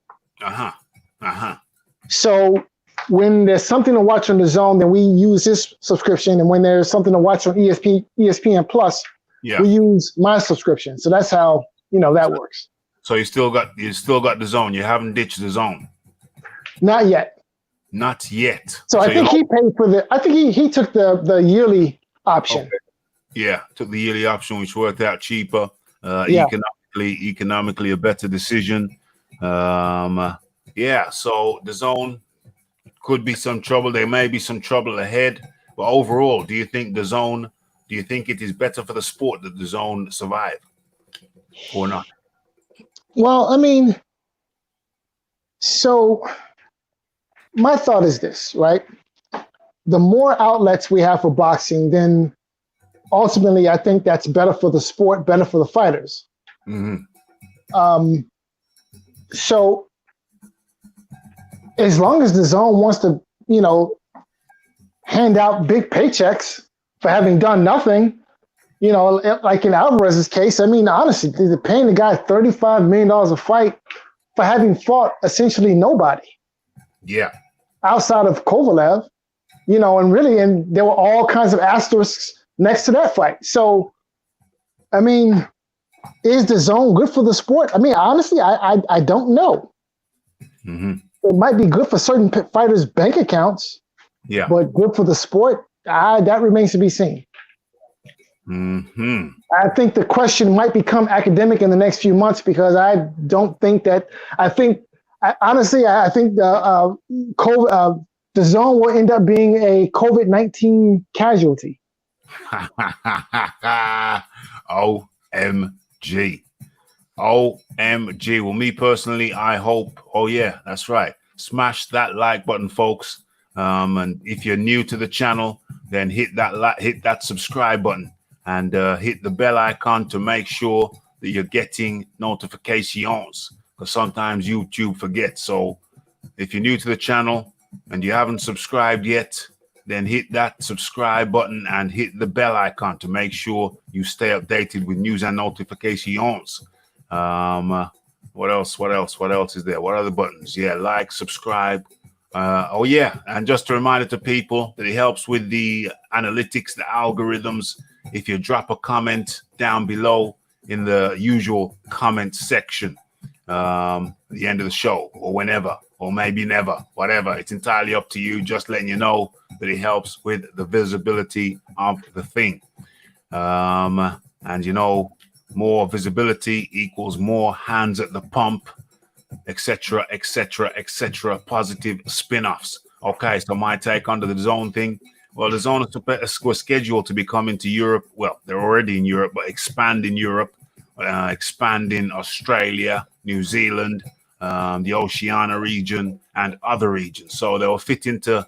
So when there's something to watch on Dazn, then we use his subscription, and when there's something to watch on ESPN Plus, we use my subscription. So that's how that works. So you still got Dazn. You haven't ditched Dazn. Not yet. Not yet. So I think he paid for I think he took the yearly option. Okay. Yeah, took the yearly option, which worked out cheaper, economically a better decision. So Dazn could be some trouble. There may be some trouble ahead. But overall, do you think Dazn? Do you think it is better for the sport that Dazn survive or not? Well, I mean, so my thought is this, right? The more outlets we have for boxing, then ultimately I think that's better for the sport, better for the fighters. So as long as Dazn wants to, hand out big paychecks for having done nothing, like in Alvarez's case, I mean, honestly, they're paying the guy $35 million a fight for having fought essentially nobody. Yeah. Outside of Kovalev, and there were all kinds of asterisks next to that fight. So, I mean, is Dazn good for the sport? I mean, honestly, I don't know. It might be good for certain fighters' bank accounts. Yeah. But good for the sport, that remains to be seen. I think the question might become academic in the next few months because I don't think that. I think the Dazn will end up being a COVID-19 casualty. OMG. Well, me personally, I hope. Oh yeah, that's right. Smash that like button, folks. And if you're new to the channel, then hit that subscribe button and hit the bell icon to make sure that you're getting notifications, because sometimes YouTube forgets. So if you're new to the channel and you haven't subscribed yet, then hit that subscribe button and hit the bell icon to make sure you stay updated with news and notifications. What else is there? What other buttons? Yeah, like, subscribe. And just a reminder to people that it helps with the analytics, the algorithms. If you drop a comment down below in the usual comment section at the end of the show, or whenever, or maybe never, whatever, it's entirely up to you. Just letting you know that it helps with the visibility of the thing. And more visibility equals more hands at the pump, etc., positive spin-offs. Okay, so my take on the Dazn thing. Well, the Dazn was scheduled to be coming to Europe. Well, they're already in Europe, but expand in Europe, expand in Australia, New Zealand, the Oceania region, and other regions. So they'll fit into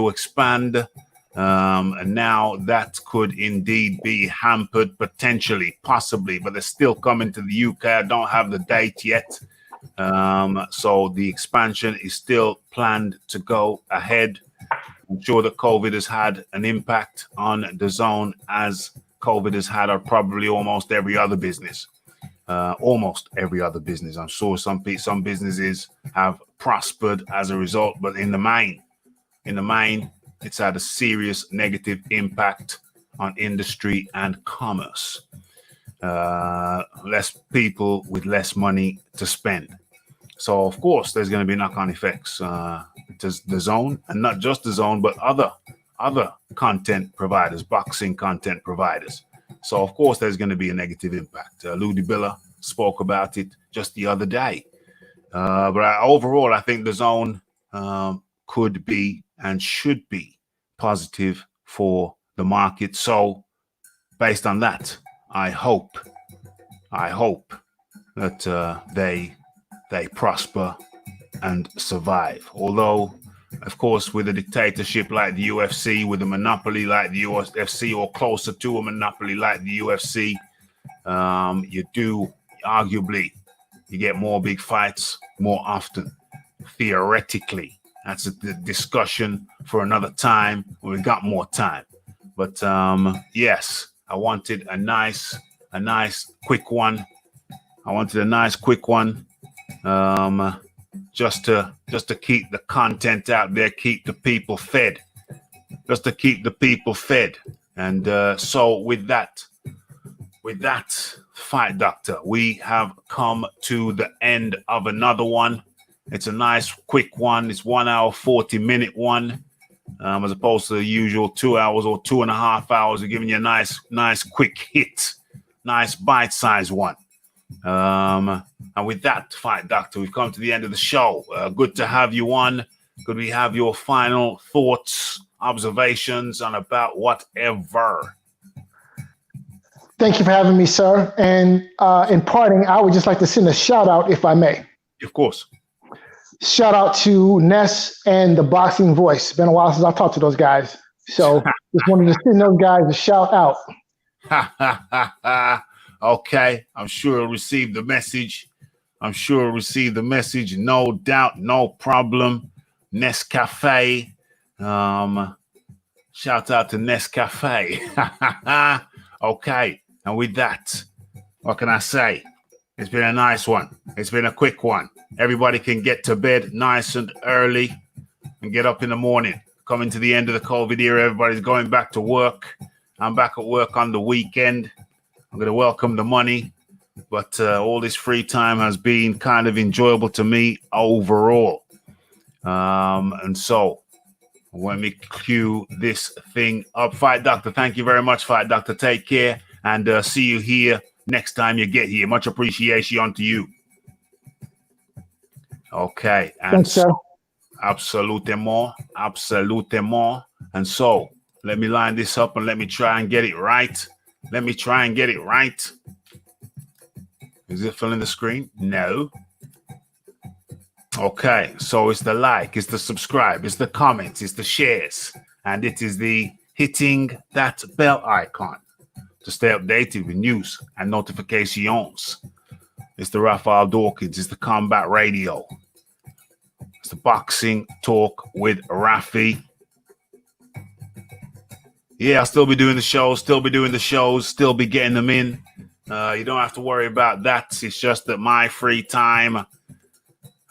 expand. And now that could indeed be hampered, potentially, possibly, but they're still coming to the UK. I don't have the date yet. So the expansion is still planned to go ahead. I'm sure that COVID has had an impact on Dazn, as COVID has had on probably almost every other business. almost every other business. I'm sure some businesses have prospered as a result, but in the main, it's had a serious negative impact on industry and commerce. Less people with less money to spend. So, of course, there's going to be knock-on effects to Dazn, and not just Dazn, but other content providers, boxing content providers. So, of course, there's going to be a negative impact. Lou DiBilla spoke about it just the other day. But overall, I think Dazn could be and should be positive for the market. So, based on that, I hope that they prosper and survive. Although, of course, with a dictatorship like the UFC, with a monopoly like the UFC, or closer to a monopoly like the UFC, you get more big fights more often. Theoretically, that's a discussion for another time when we got more time. But yes, I wanted a nice quick one. Just to keep the content out there, keep the people fed. And so with that, Fight Doctor, we have come to the end of another one. It's a nice quick one. It's 1 hour 40-minute one, as opposed to the usual 2 hours or 2.5 hours. We're giving you a nice quick hit, nice bite-sized one. And with that, Fight Doctor, we've come to the end of the show. Good to have you on. Could we have your final thoughts, observations on about whatever? Thank you for having me, sir. And in parting, I would just like to send a shout out, if I may. Of course. Shout out to Ness and the Boxing Voice. It's been a while since I talked to those guys. So just wanted to send those guys a shout out. Okay. I'm sure he'll receive the message. No doubt, no problem. Nescafe. Shout out to Nescafe. Okay. And with that, what can I say? It's been a nice one. It's been a quick one. Everybody can get to bed nice and early and get up in the morning. Coming to the end of the COVID era, everybody's going back to work. I'm back at work on the weekend. I'm going to welcome the money. But all this free time has been kind of enjoyable to me overall. And so let me cue this thing up. Fight Doctor, thank you very much, Fight Doctor. Take care and see you here next time you get here. Much appreciation to you. Okay. And thanks, sir. Absolutement. And so let me line this up and let me try and get it right. Is it filling the screen? No. Okay, so it's the like, it's the subscribe, it's the comments, it's the shares, and it is the hitting that bell icon to stay updated with news and notifications. It's the Raphie Dawkins, it's the Combat Radio, it's the Boxing Talk with Raphie. Yeah, I'll still be doing the shows, still be getting them in. You don't have to worry about that. It's just that my free time,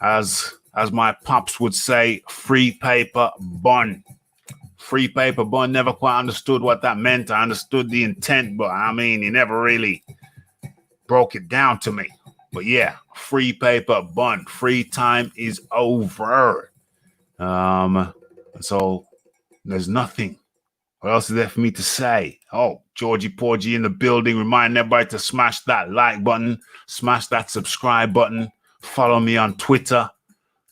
as my pops would say, free paper bun. Free paper bun. Never quite understood what that meant. I understood the intent, but I mean, he never really broke it down to me. But yeah, free paper bun. Free time is over. So there's nothing. What else is there for me to say? Oh, Georgie Porgy in the building. Remind everybody to smash that like button. Smash that subscribe button. Follow me on Twitter.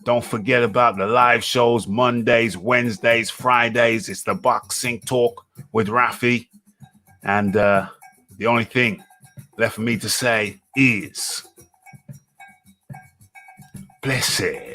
Don't forget about the live shows Mondays, Wednesdays, Fridays. It's the Boxing Talk with Raphie. And the only thing left for me to say is blessed.